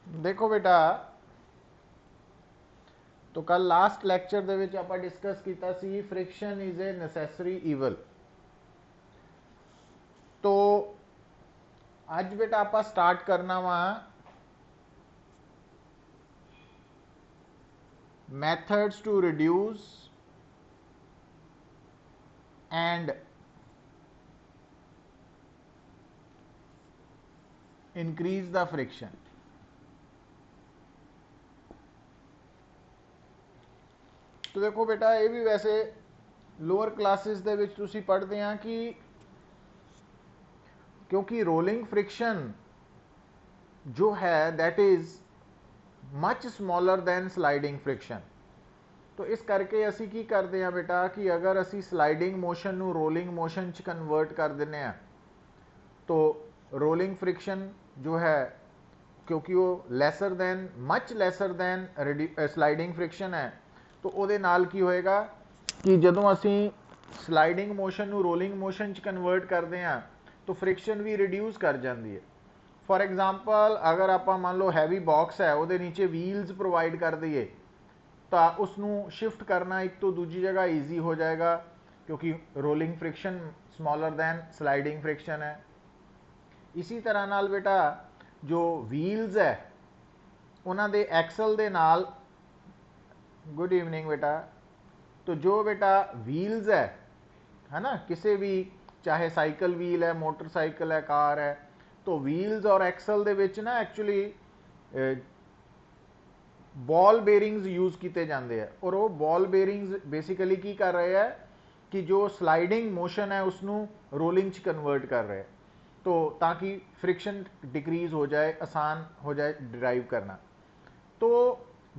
देखो बेटा, तो कल लास्ट लैक्चर ਦੇ ਵਿੱਚ ਆਪਾਂ ਡਿਸਕਸ ਕੀਤਾ ਸੀ friction is a necessary evil. तो ਅੱਜ बेटा ਆਪਾਂ स्टार्ट करना वा methods to reduce and increase the friction। तो देखो बेटा, ये भी वैसे लोअर क्लासेस ਦੇ ਵਿੱਚ ਤੁਸੀਂ ਪੜ੍ਹਦੇ ਆ कि क्योंकि रोलिंग फ्रिक्शन जो है that is much smaller than sliding friction. तो इस करके असी की करते हैं बेटा कि अगर असी स्लाइडिंग मोशन ਨੂੰ रोलिंग मोशन च कन्वर्ट कर देने हैं तो रोलिंग फ्रिक्शन जो है क्योंकि वो lesser than much lesser than sliding friction है तो ਉਹਦੇ ਨਾਲ ਕੀ ਹੋਏਗਾ कि ਜਦੋਂ ਅਸੀਂ स्लाइडिंग मोशन ਨੂੰ रोलिंग मोशन च कन्वर्ट करते हैं तो फ्रिक्शन भी रिड्यूस कर जाती है। फॉर एग्जाम्पल अगर आप मान लो हैवी बॉक्स है वो नीचे व्हील्स प्रोवाइड कर दईए तो उसनू शिफ्ट करना एक तो दूजी जगह ईजी हो जाएगा क्योंकि rolling friction smaller than sliding friction है। इसी तरह नाल बेटा जो व्हील्स है उन्होंने दे एक्सल दे नाल, गुड इवनिंग बेटा, तो जो बेटा व्हील्स है ना, किसी भी चाहे साइकिल व्हील है, मोटरसाइकिल है, कार है, तो व्हील्स और एक्सल दे विच ना एक्चुअली बॉल बेरिंग्स यूज किए जाते हैं और वो बॉल बेरिंग्स बेसिकली की कर रहे हैं कि जो स्लाइडिंग मोशन है उसनू रोलिंग च कन्वर्ट कर रहे हैं तो ताकि फ्रिक्शन डिक्रीज हो जाए, आसान हो जाए ड्राइव करना। तो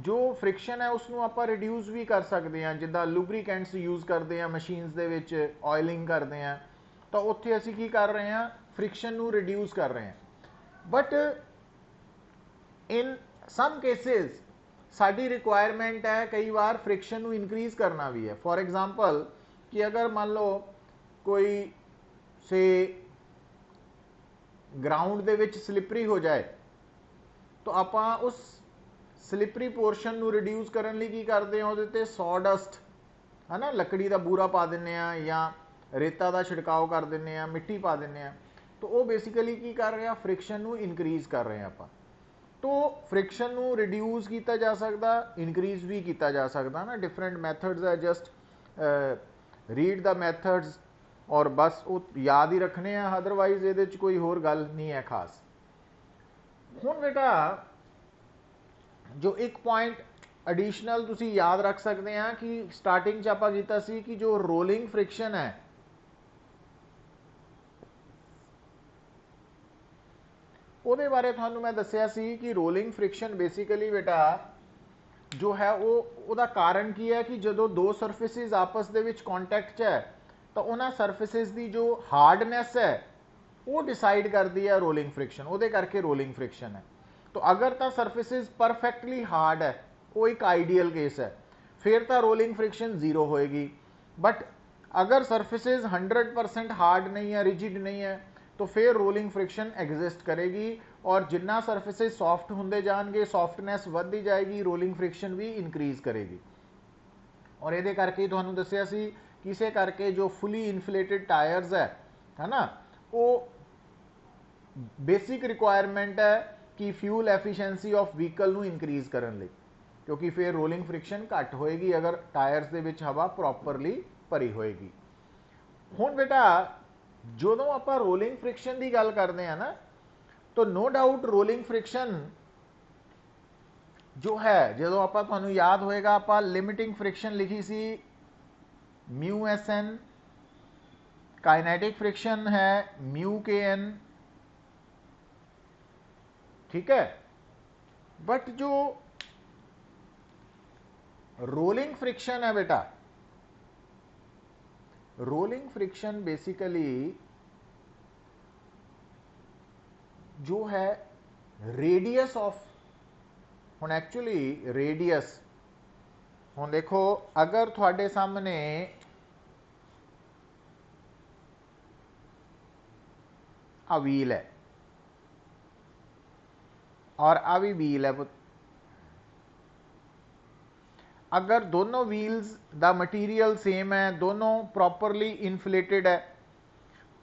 जो फ्रिक्शन है उसनू आप रिड्यूस भी कर सकते हैं, जिदा लुब्रीकेंट्स यूज करते हैं मशीनस दे विच ऑयलिंग करते हैं तो उत्थे असी की कर रहे हैं फ्रिक्शन नू रिड्यूस कर रहे हैं। बट इन सम केसेस साडी रिक्वायरमेंट है कई बार फ्रिक्शन नू इनक्रीज करना भी है। फॉर एग्जाम्पल कि अगर मान लो कोई से ग्राउंड दे विच स्लिपरी हो जाए तो आप उस स्लिपरी पोर्शन नू रिड्यूस करने लिए की करते हैं उहदे ते सॉडस्ट है ना, लकड़ी का बूरा पा देने या रेता का छिड़काव कर देने, मिट्टी पा देने, तो वो बेसिकली की कर रहे हैं फ्रिक्शन नू इनक्रीज कर रहे हैं आप। तो फ्रिक्शन नू रिड्यूस किया जा सकता, इनक्रीज भी किया जा सकता ना, डिफरेंट मैथड्स है। जस्ट रीड द मैथड्स और बस वो याद ही रखने हैं, अदरवाइज ये कोई होर गल नहीं है खास। हुण बेटा जो एक पॉइंट एडिशनल तुसी याद रख सकते हैं कि स्टार्टिंग च आपां कीता सी कि जो रोलिंग फ्रिक्शन है ਉਹਦੇ बारे ਤੁਹਾਨੂੰ मैं दसिया सी कि रोलिंग फ्रिक्शन बेसिकली बेटा जो है वो ਉਹਦਾ कारण की है कि जो दो सरफेसिस आपस ਦੇ ਵਿੱਚ कॉन्टैक्ट 'ਚ है तो उन्होंने सरफेसिस की जो हार्डनैस है वो डिसाइड करती है रोलिंग फ्रिक्शन, ਉਹਦੇ करके रोलिंग फ्रिक्शन है। तो अगर तो सरफेसिस परफेक्टली हार्ड है वो एक आइडियल केस है, फिर तो रोलिंग फ्रिक्शन जीरो होएगी। बट अगर सरफेसिस 100% हार्ड नहीं है, रिजिड नहीं है, तो फिर रोलिंग फ्रिक्शन एग्जिस्ट करेगी और जिन्ना सरफेसिस सॉफ्ट होंगे जाएंगे सॉफ्टनैस बढ़ती जाएगी, रोलिंग फ्रिक्शन भी इनक्रीज करेगी। और ये करके तुहानू दसिया सी किसे करके जो फुली इन्फ्लेटेड टायर्स है ना, वो बेसिक रिक्वायरमेंट है कि फ्यूल एफिशिएंसी ऑफ व्हीकल नू इनक्रीज करने लिए, क्योंकि फिर रोलिंग फ्रिक्शन घट होएगी अगर टायर्स दे विच हवा प्रॉपरली भरी होएगी। हुण बेटा ਜਦੋਂ ਆਪਾਂ रोलिंग फ्रिक्शन की गल करते हैं ना तो नो डाउट रोलिंग फ्रिक्शन जो है जो आप तुहानू याद होएगा आप लिमिटिंग फ्रिक्शन लिखी सी mu S N, kinetic friction है म्यू के एन, ठीक है। बट जो रोलिंग फ्रिक्शन है बेटा, रोलिंग फ्रिक्शन बेसिकली जो है रेडियस ऑफ, हुण एक्चुअली रेडियस, हुण देखो अगर थोड़े सामने आ व्हील है और आ भी व्हील है। अगर दोनों व्हील्स दा मटीरियल सेम है, दोनों प्रॉपरली इनफ्लेटेड है,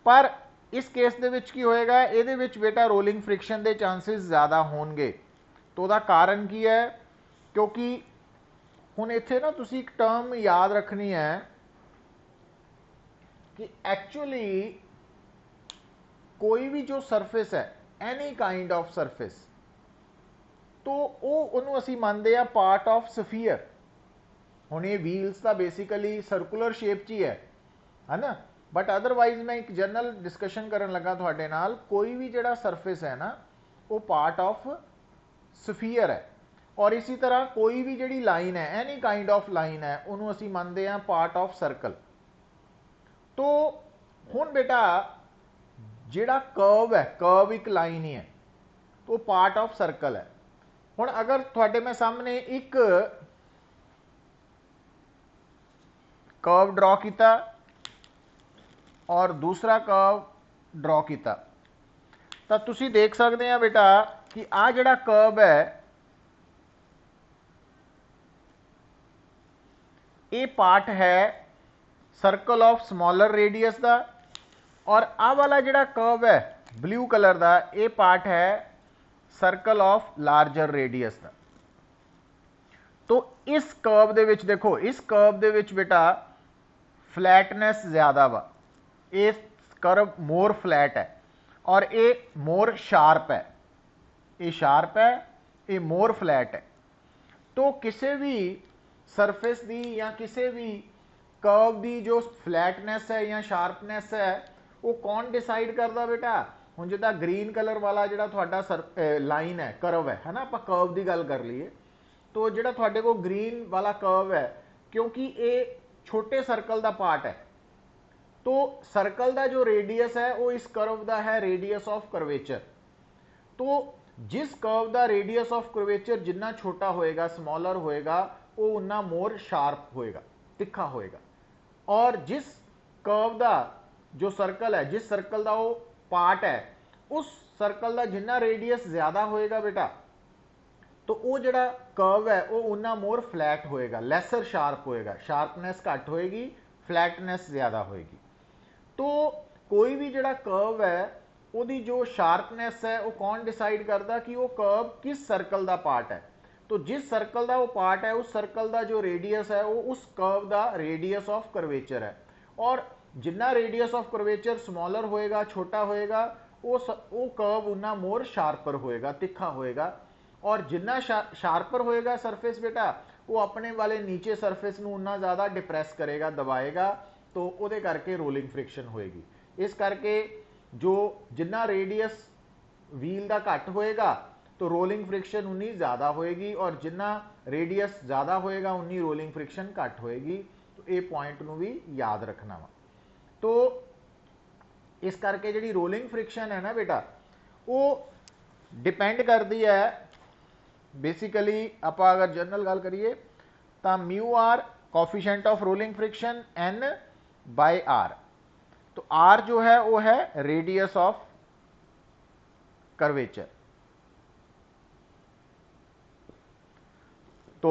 पर इस केस दे विच की होएगा, ਇਹਦੇ ਵਿੱਚ बेटा रोलिंग फ्रिक्शन के चांसिस ज़्यादा होणगे। तो ਉਹਦਾ कारण की है, क्योंकि हुण इत्थे ना तुसी एक टर्म याद रखनी है कि एक्चुअली कोई भी जो सरफेस है, एनी काइंड ऑफ सरफेस, तो ਉਹਨੂੰ ਅਸੀਂ ਮੰਨਦੇ ਆ पार्ट ऑफ स्फीयर। ਹੁਣ ਇਹ व्हील्स ਤਾਂ बेसिकली सर्कुलर शेप 'ਚ ਹੀ है ना, बट अदरवाइज मैं एक जनरल डिस्कशन करन लगा ਤੁਹਾਡੇ ਨਾਲ, कोई भी ਜਿਹੜਾ सरफेस है ना वो पार्ट ऑफ स्फीयर है। और इसी तरह कोई भी ਜਿਹੜੀ लाइन है, एनी काइंड ऑफ लाइन है, ਉਹਨੂੰ ਅਸੀਂ ਮੰਨਦੇ ਆ पार्ट ऑफ सर्कल। तो ਹੁਣ बेटा ਜਿਹੜਾ कर्व है, कर्व एक लाइन ही है, तो पार्ट ऑफ सर्कल है। ਹੁਣ अगर ਤੁਹਾਡੇ मैं सामने एक कर्व ड्रॉ किया और दूसरा कर्व ड्रॉ किया, तो तुसी देख सकते हैं बेटा कि आ जिहड़ा कर्व है, ये पार्ट है सर्कल ऑफ स्मॉलर रेडियस का, और आ वाला जिहड़ा कर्व है ब्लू कलर का, ये पार्ट है सर्कल ऑफ लार्जर रेडियस का। तो इस कर्व दे विच देखो, इस कर्व दे विच बेटा फ्लैटनेस ज़्यादा वा, ये कर्व मोर फ्लैट है, और ये मोर शार्प है, ये शार्प है, ये मोर फ्लैट है। तो किसी भी सरफेस दी या किसी भी कर्व दी जो फ्लैटनेस है या शार्पनेस है, वो कौन डिसाइड करता बेटा? हुण जिद्दां ग्रीन कलर वाला जिहड़ा तुहाडा लाइन है, कर्व है ना, आपां कर्व की गल कर लीए, तो जिहड़ा तुहाडे कोल ग्रीन वाला कर्व है, क्योंकि ये छोटे सर्कल का पार्ट है, तो सर्कल का जो रेडियस है वो इस कर्व का है रेडियस ऑफ कर्वेचर। तो जिस कर्व का रेडियस ऑफ कर्वेचर जितना छोटा होएगा, स्मॉलर होएगा, वो उतना मोर शार्प होएगा, तिखा होएगा। और जिस कर्व का जो सर्कल है, जिस सर्कल का वो पार्ट है, उस सर्कल का जितना रेडियस ज़्यादा होएगा बेटा, तो वो जिहड़ा कर्व है वो उन्ना मोर फ्लैट होएगा, लैसर शार्प होएगा, शार्पनेस घट होएगी, फ्लैटनेस ज़्यादा होएगी। तो कोई भी जिहड़ा कर्व है उसकी जो शार्पनेस है वो कौन डिसाइड करता कि वो कर्व किस सर्कल का पार्ट है। तो जिस सर्कल का वो पार्ट है, उस सर्कल का जो रेडियस है वो उस कर्व का रेडियस ऑफ कर्वेचर है, और जितना रेडियस ऑफ कर्वेचर स्मॉलर होएगा, छोटा होएगा, वो कर्व उन्ना मोर शार्पर होएगा, तिखा होएगा। और जितना शार्पर होएगा सरफेस बेटा, वो अपने वाले नीचे सरफेस नूं उन्ना ज़्यादा डिप्रैस करेगा, दबाएगा, तो उहदे करके रोलिंग फ्रिक्शन होएगी। इस करके जो जितना रेडियस व्हील का घट होएगा तो रोलिंग फ्रिक्शन उन्नी ज़्यादा होएगी, और जितना रेडियस ज़्यादा होएगा उन्नी रोलिंग फ्रिक्शन घट होएगी। तो ये पॉइंट नूं भी याद रखना वा। तो इस करके जिहड़ी रोलिंग फ्रिक्शन है ना बेटा, वो डिपेंड करती है बेसिकली, आप अगर जनरल गल करिए तो mu R coefficient of rolling friction N by R. तो आर जो है वो है रेडियस ऑफ कर्वेचर। तो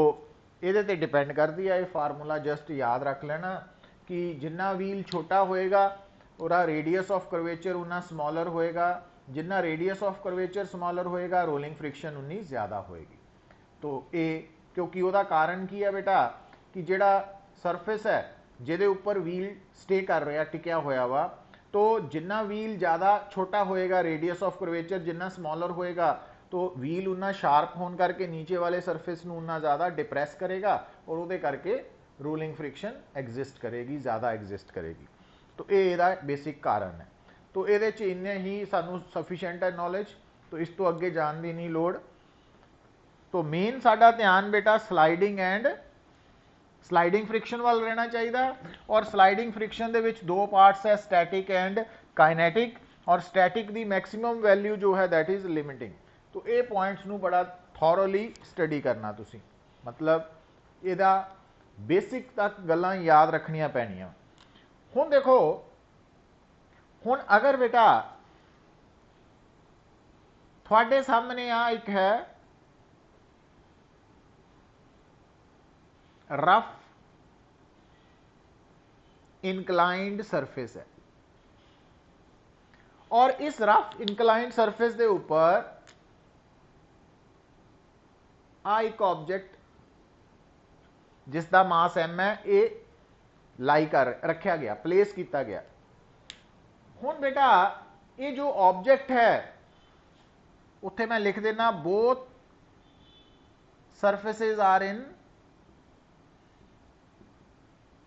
ये ते डिपेंड करती है, ये फार्मूला जस्ट याद रख लेना कि जिन्ना व्हील छोटा होएगा उसका रेडियस ऑफ कर्वेचर उन्ना स्मॉलर होएगा, जिन्ना रेडियस ऑफ कर्वेचर स्मॉलर होएगा रोलिंग फ्रिक्शन उन्नी ज़्यादा होएगी। तो ये क्योंकि उसका कारण की है बेटा कि जिहड़ा सरफेस है जिहदे उपर व्हील स्टे कर रहा, टिकया होया वा, तो जिन्ना व्हील ज़्यादा छोटा होएगा, radius of curvature Jinnah smaller होएगा, तो व्हील उन्ना शार्प होने करके नीचे वाले सरफेस नूं उन्ना ज़्यादा डिप्रैस करेगा, और उहदे करके रोलिंग फ्रिक्शन एग्जिस्ट करेगी, ज़्यादा एग्जिस्ट करेगी। तो ये इहदा बेसिक कारण है। तो इहदे च इन्ने ही सानू सफिशिएंट है नॉलेज, तो इस तो अगे जाने की नहीं लोड़। तो मेन साडा ध्यान बेटा स्लाइडिंग फ्रिक्शन वाल रहना चाहिए, और स्लाइडिंग फ्रिक्शन दे विच दो पार्ट्स है, स्टैटिक एंड काइनेटिक, और स्टैटिक दी मैक्सिमम वैल्यू जो है दैट इज लिमिटिंग। तो ये पॉइंट्स नू बड़ा थॉरोली स्टडी करना तुसी, मतलब इहदा बेसिक तक गल्लां याद रखनियां पैणियां। हुण देखो, हुण अगर बेटा थोड़े सामने आ एक है रफ इंक्लाइंड सरफेस है, और इस रफ इंक्लाइंड सरफेस के ऊपर आ एक ऑब्जेक्ट जिसका मास एम है ये लाई कर रखा गया, प्लेस किया गया। हुण बेटा ये जो ऑब्जेक्ट है उत्थे मैं लिख देना both surfaces are in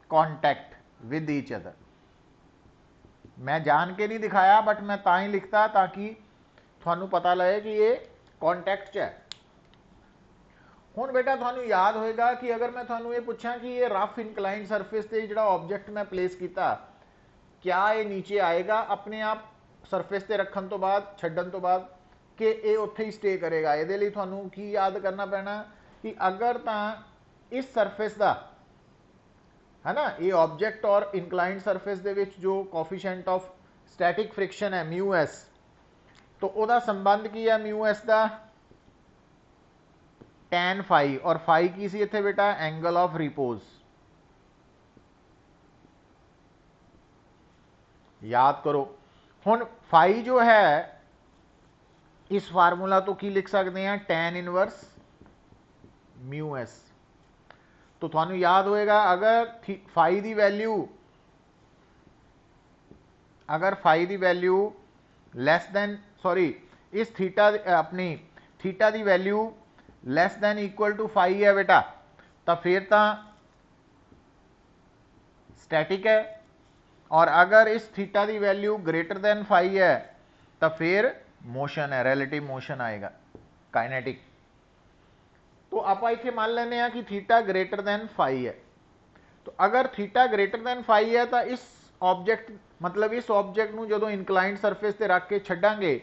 contact with each other. मैं जान के नहीं दिखाया बट मैं ता ही लिखता ताकि थानू पता लगे कि ये कॉन्टैक्ट च है। हुण बेटा थानू याद होएगा कि अगर मैं थानू ये पूछा कि ये रफ इनकलाइंड सरफेस से जिहड़ा ऑब्जेक्ट मैं प्लेस किया, क्या ये नीचे आएगा अपने आप सरफेस से रखन तो बाद, छड्डन तो बाद, कि ये उत्थे ही स्टे करेगा? ये लिए थानू की याद करना पैना कि अगर तो इस सरफेस का है ना, ये ऑब्जेक्ट और इनकलाइंड सरफेस दे विच जो कोफिशिएंट ऑफ स्टैटिक फ्रिक्शन है म्यू एस, तो वह संबंध की है म्यू एस का टैन फाई, और फाई की सी इत्थे बेटा एंगल ऑफ रिपोज। याद करो हुण फाई जो है इस फार्मूला तो की लिख सकते हैं टैन इनवर्स म्यू एस। तो थानू याद होएगा अगर फाई दी वैल्यू, अगर फाई दी वैल्यू लैस दैन सॉरी इस थीटा अपनी थीटा दी value less than equal to phi है बेटा, तो फिर तो स्टैटिक है, और अगर इस थीटा दी वैल्यू ग्रेटर दैन फाई है तो फिर मोशन है, रिलेटिव मोशन आएगा, काइनेटिक। तो आप इतने मान लें कि थीटा ग्रेटर दैन फाई है। तो अगर थीटा ग्रेटर दैन फाई है तो इस ऑब्जेक्ट मतलब इस ऑब्जेक्ट को जो इनकलाइंड सरफेस से रख के छड्डांगे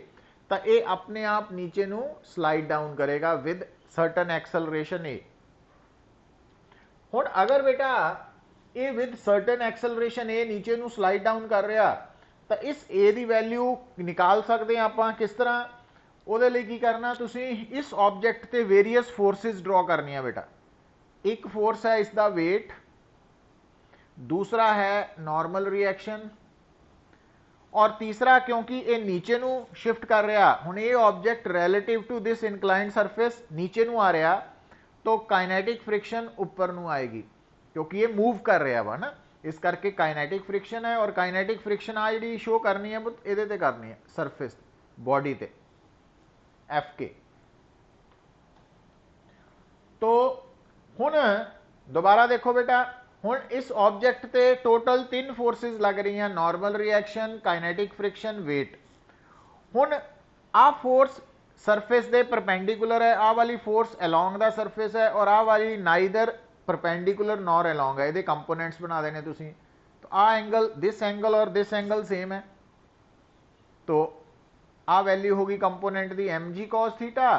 तो ये अपने आप नीचे नू स्लाइड डाउन करेगा विद सर्टन एक्सेलरेशन ए। हुण अगर बेटा ये विद सर्टन एक्सेलरेशन ए नीचे नू स्लाइड डाउन कर रहा तो इस ए दी वैल्यू निकाल सकते हैं आप किस तरह? ਉਹਦੇ ਲਈ ਕੀ करना तुसी इस ऑब्जेक्ट ते वेरीअस फोर्सेस ड्रॉ करनिया बेटा। एक फोर्स है इसका वेट, दूसरा है नॉर्मल रिएक्शन, और तीसरा क्योंकि ये नीचे नू शिफ्ट कर रहा, हुण ये object relative to this inclined surface नीचे नू आ रहा, तो काइनेटिक फ्रिक्शन ऊपर नू आएगी क्योंकि ये मूव कर रहा वा ना, इस करके काइनेटिक फ्रिक्शन है। और काइनेटिक फ्रिक्शन आ जी शो करनी है ये करनी है सरफेस बॉडी ते एफ के। तो हुण दोबारा देखो बेटा, हुण इस ऑब्जेक्ट ते टोटल 3 फोर्सेस लग रही हैं, normal reaction, kinetic friction, weight. हुण आ फोर्स सरफेस दे परपेंडिकुलर है, आ वाली फोर्स अलोंग द सरफेस है, और आ वाली नाइदर परपेंडिकुलर नॉर अलोंग है। ये कंपोनेंट्स बना देने तुसीं। तो आ एंगल, दिस एंगल और दिस एंगल सेम है, तो आ वैल्यू होगी कंपोनेंट दी एम जी कॉस थीटा,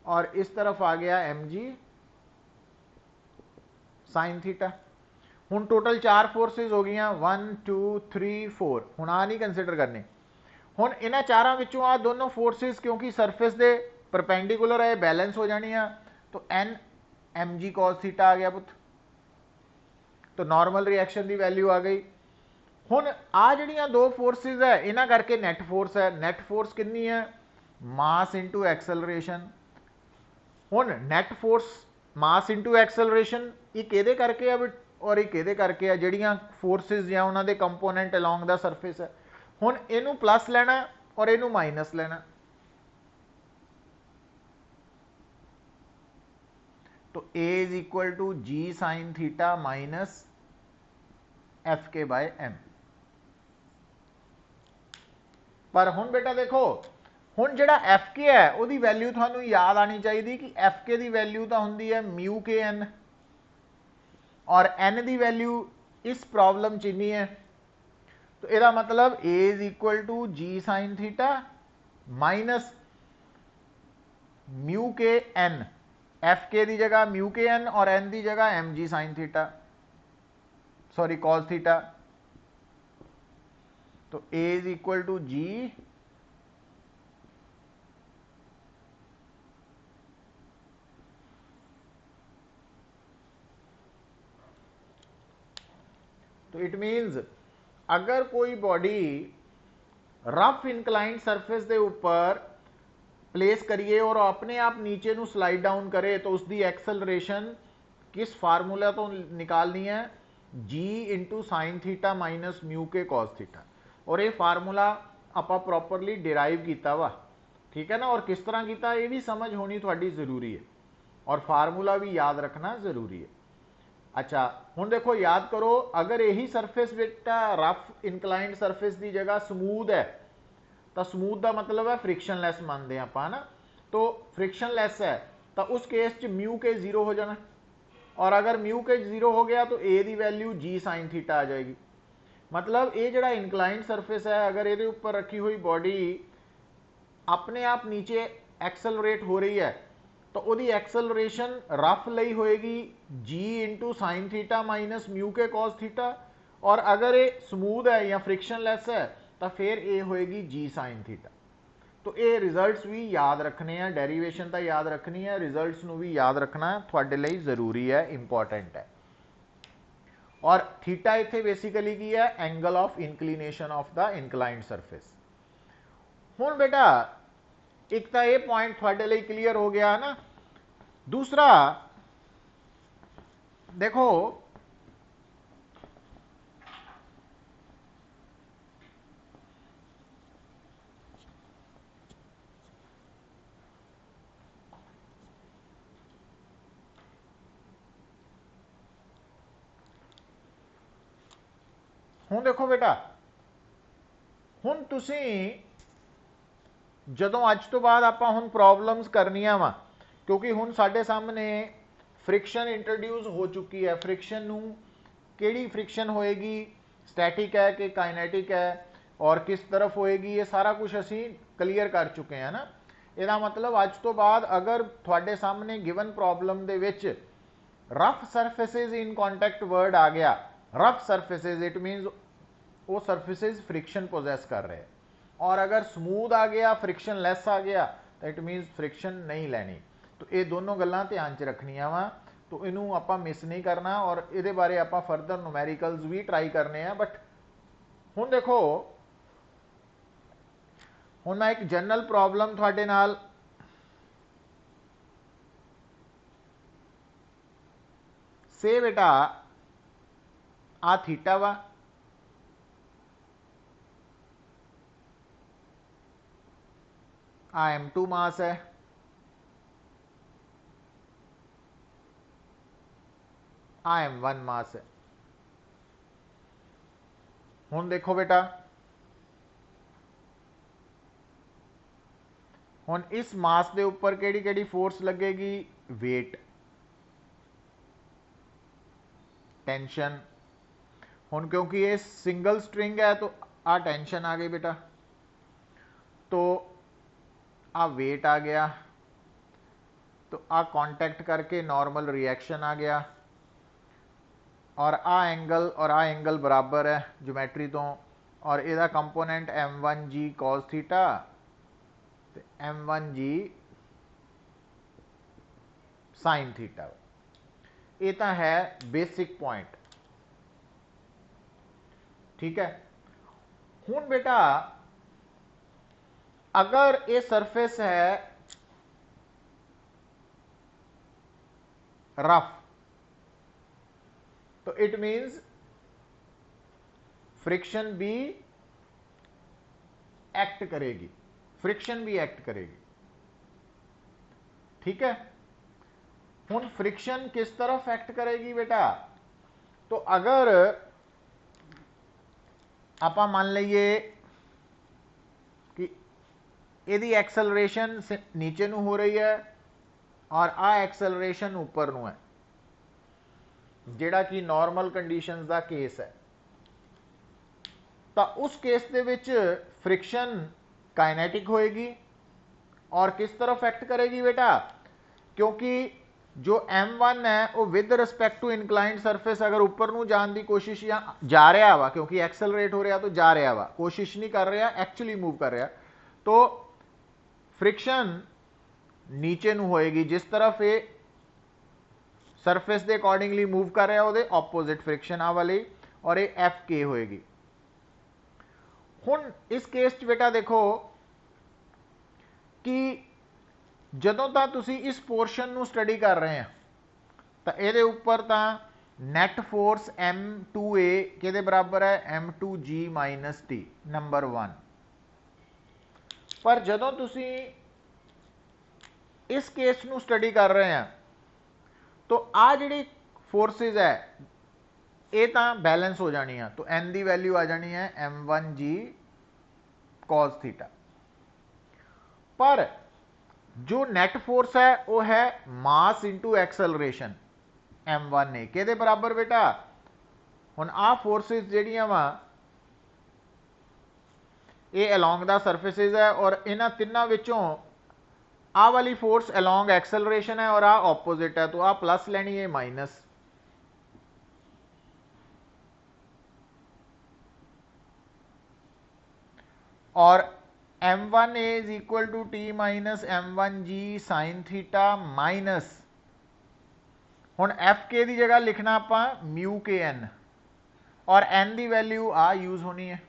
और इस तरफ आ गया एम जी साइन थीटा। हुण टोटल 4 फोर्सेस हो गई 1 2 3 4। हुण आ नहीं कंसिडर करने। हुण इन्हां चारां विचों आ दोनों फोर्सेस क्योंकि सरफेस दे परपेंडिकुलर है बैलेंस हो जानी है, तो N M G cos theta आ गया पुत। तो नॉर्मल रिएक्शन की वैल्यू आ गई। हुण आ जिहड़ियां 2 फोर्सेस है इन्हां करके नैट फोर्स है। नैट फोर्स कितनी है? Mass into acceleration. हुण net force mass into acceleration एक इहदे करके है और एक इहदे करके है, जिहड़ियां फोर्सेस या उन्हां दे कंपोनेंट अलोंग द सरफेस है। हुण इहनूं प्लस लेना और इहनूं माइनस लेना, तो A is equal to g sine theta minus F K by M. पर हुण बेटा देखो, हुण जिहड़ा एफ के है उहदी वैल्यू तुहानूं याद आनी चाहिए कि एफ के दी वैल्यू तो हुंदी है म्यू के एन, और एन दी वैल्यू इस प्रॉब्लम च इन्नी है। तो यदा मतलब A is equal to g sine theta minus mu K N, F K दी जगह म्यू के एन और एन दी जगह M g sine theta, sorry cos theta. तो A is equal to g तो इट मीनस अगर कोई बॉडी रफ इनकलाइंड सरफेस के उपर प्लेस करिए और अपने आप नीचे नू स्लाइड डाउन करे तो उसकी एक्सलरेशन किस फार्मूला तो निकालनी है, g into sine theta minus mu K cos theta. और ये फार्मूला आप प्रॉपरली डिराइव किया वा, ठीक है ना। और किस तरह किया ये भी समझ होनी थोड़ी जरूरी है और फार्मूला भी याद रखना जरूरी है। अच्छा हुण देखो याद करो, अगर यही सरफेस बेटा रफ इनकलाइंड सरफेस की जगह समूथ है तो समूथ का मतलब है फ्रिक्शनलैस मानते हैं आप ना। तो फ्रिक्शनलैस है तो उस केस च म्यू के जीरो हो जाना, और अगर म्यू के जीरो हो गया तो ए की वैल्यू जी साइन थीटा आ जाएगी। मतलब ये जड़ा इनकलाइंड सरफेस है, अगर ये ऊपर रखी हुई बॉडी अपने आप नीचे एक्सलरेट हो रही है तो वही एक्सलरेशन रफ लई होएगी g into sine theta minus mu K cos theta, और अगर ये स्मूथ है या फ्रिक्शनलैस है तो फिर ये होएगी जी साइन थीटा। तो ये रिजल्ट्स भी याद रखने हैं, डेरिवेशन तो याद रखनी है, रिजल्ट्स नू भी याद रखना थोड़े लिए जरूरी है, इंपॉर्टेंट है। और थीटा इत्थे बेसिकली की है angle of inclination of the inclined surface. हुण बेटा एक तो ये पॉइंट थोड़े लिए क्लीयर हो गया ना। दूसरा देखो हुण देखो बेटा, हुण तुसी जदों अज तो बाद आपां हुण प्रॉब्लम्स करनियां वा, क्योंकि हुण साडे सामने फ्रिक्शन इंट्रोड्यूस हो चुकी है। फ्रिक्शन नू केड़ी फ्रिक्शन होएगी, स्टैटिक है कि काइनेटिक है और किस तरफ होएगी, ये सारा कुछ असी क्लीयर कर चुके हैं ना। इसका मतलब अज तो बाद अगर थोड़े सामने गिवन प्रॉब्लम दे which rough surfaces in contact word आ गया, रफ सरफेसिज इट मीनस वो सरफेसिज फ्रिक्शन पोजेस कर रहे हैं, और अगर स्मूथ आ गया फ्रिक्शन लैस आ गया तो इट मीनस फ्रिक्शन नहीं लेनी। तो ये दोनों गल्लां ध्यान च रखनियां वा, तो इनू आपां मिस नहीं करना, और ये बारे आपां फर्दर न्यूमेरिकल्स भी ट्राई करने हैं। बट हुण देखो, हुण मैं एक जनरल प्रॉब्लम थोड़े नाल से बेटा आ थीटा वा, आ M2 मास है, आ M1 मास है। हुण देखो बेटा, हुण इस मास के उपर केड़ी फोर्स लगेगी, वेट, टेंशन। हुण क्योंकि ये सिंगल स्ट्रिंग है तो आ टेंशन आ गई बेटा, तो आ वेट आ गया, तो आ कांटेक्ट करके नॉर्मल रिएक्शन आ गया, और आ एंगल बराबर है ज्योमेट्री तो, और इहदा कंपोनेंट M1G cos थीटा ते M1G साइन थीटा। ये तो है बेसिक पॉइंट, ठीक है। हुण बेटा अगर ये सरफेस है रफ तो इट मीन्स फ्रिक्शन भी एक्ट करेगी, फ्रिक्शन भी एक्ट करेगी, ठीक है। हुण फ्रिक्शन किस तरफ एक्ट करेगी बेटा, तो अगर आप मान लीए कि यदि एक्सेलरेशन नीचे नू हो रही है और आ एक्सेलरेशन ऊपर नू है, जेड़ा कि नॉर्मल कंडीशंस का केस है, तो उस केस दे विच फ्रिक्शन काइनेटिक होएगी और किस तरफ एक्ट करेगी बेटा, क्योंकि जो M1 है वो with respect to inclined surface अगर ऊपर नू जाने की कोशिश या जा रहा वा, क्योंकि एक्सेलरेट हो रहा तो जा रहा वा, कोशिश नहीं कर रहा, एक्चुअली मूव कर रहा, तो फ्रिक्शन नीचे नू होएगी, जिस तरफ ये सरफेस के अकॉर्डिंगली मूव कर रहा है ऑपोजिट फ्रिक्शन आ वाली, और ये एफ के होएगी। हुण इस केस च बेटा देखो कि जदों तक तुसी इस पोर्शन नू स्टडी कर रहे हैं तो ये उपर तो नैट फोर्स M2A के बराबर है M2G माइनस T नंबर 1। पर जदों तुसी इस केस नू स्टडी कर रहे हैं तो आ जिहड़ी फोर्सेस है ये तो बैलेंस हो जानी है, तो N की वैल्यू आ जानी है M1G cos थीटा। पर जो नेट फोर्स है वो है मास इंटू एक्सेलरेशन M1A के बराबर बेटा। हुण आ फोर्सेस जिहड़ियां वा ये अलोंग द सरफेसिस है और इन्हां तिन्नां विचों आ वाली फोर्स अलोंग एक्सेलरेशन है और आ ऑपोजिट है, तो आ प्लस लेनी है माइनस। और M1A is equal to T minus M1G sine theta minus हुण एफ के की जगह लिखना आपां म्यू के एन और एन की वैल्यू आ यूज होनी है।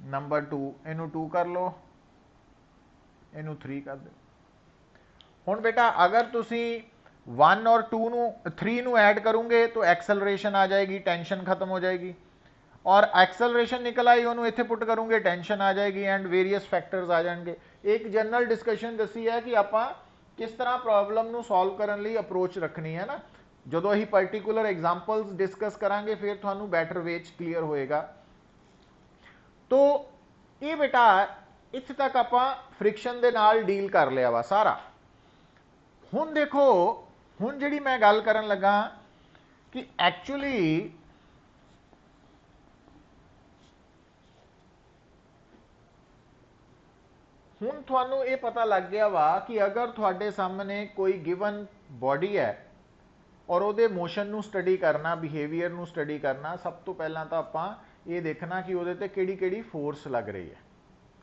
नंबर 2 इनू 2 कर लो, इनू 3 कर दो। हुण बेटा अगर तुसी 1 और 2 नू 3 नू ऐड करोगे तो एक्सेलरेशन आ जाएगी, टेंशन खत्म हो जाएगी। और एक्सेलरेशन निकल आई उन्होंने इत्थे पुट करोगे टेंशन आ जाएगी एंड वेरियस फैक्टर्स आ जाएंगे। एक जनरल डिस्कशन दसी है कि आप किस तरह प्रॉब्लम नू सॉल्व करने लिए अप्रोच रखनी है ना। जो अं पर्टिकुलर एग्जाम्पल्स डिस्कस करांगे फिर थानू बैटर वे च क्लीयर होएगा। तो ये बेटा इत्थे तक आप फ्रिक्शन दे नाल डील कर लिया वा सारा। हुण देखो हुण जिहड़ी मैं गल करन लगा कि एक्चुअली हुण तुहानू ये पता लग गया वा कि अगर तुहाडे सामने कोई गिवन बॉडी है और उहदे मोशन नू स्टडी करना, बिहेवियर नू स्टडी करना, सब तो पहला तो आपां ये देखना कि उहदे ते किहड़ी किहड़ी फोर्स लग रही है,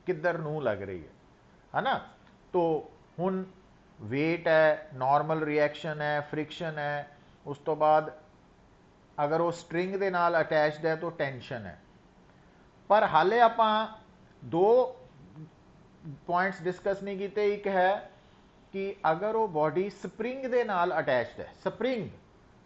किधर नू लग रही है ना। तो हुण वेट है, नॉर्मल रिएक्शन है, फ्रिक्शन है, उस तो बाद अगर वो स्ट्रिंग दे नाल अटैच्ड है तो टेंशन है। पर हाले आपां दो पॉइंट्स डिस्कस नहीं किए। एक है कि अगर वो बॉडी स्प्रिंग दे नाल अटैच्ड है, स्प्रिंग,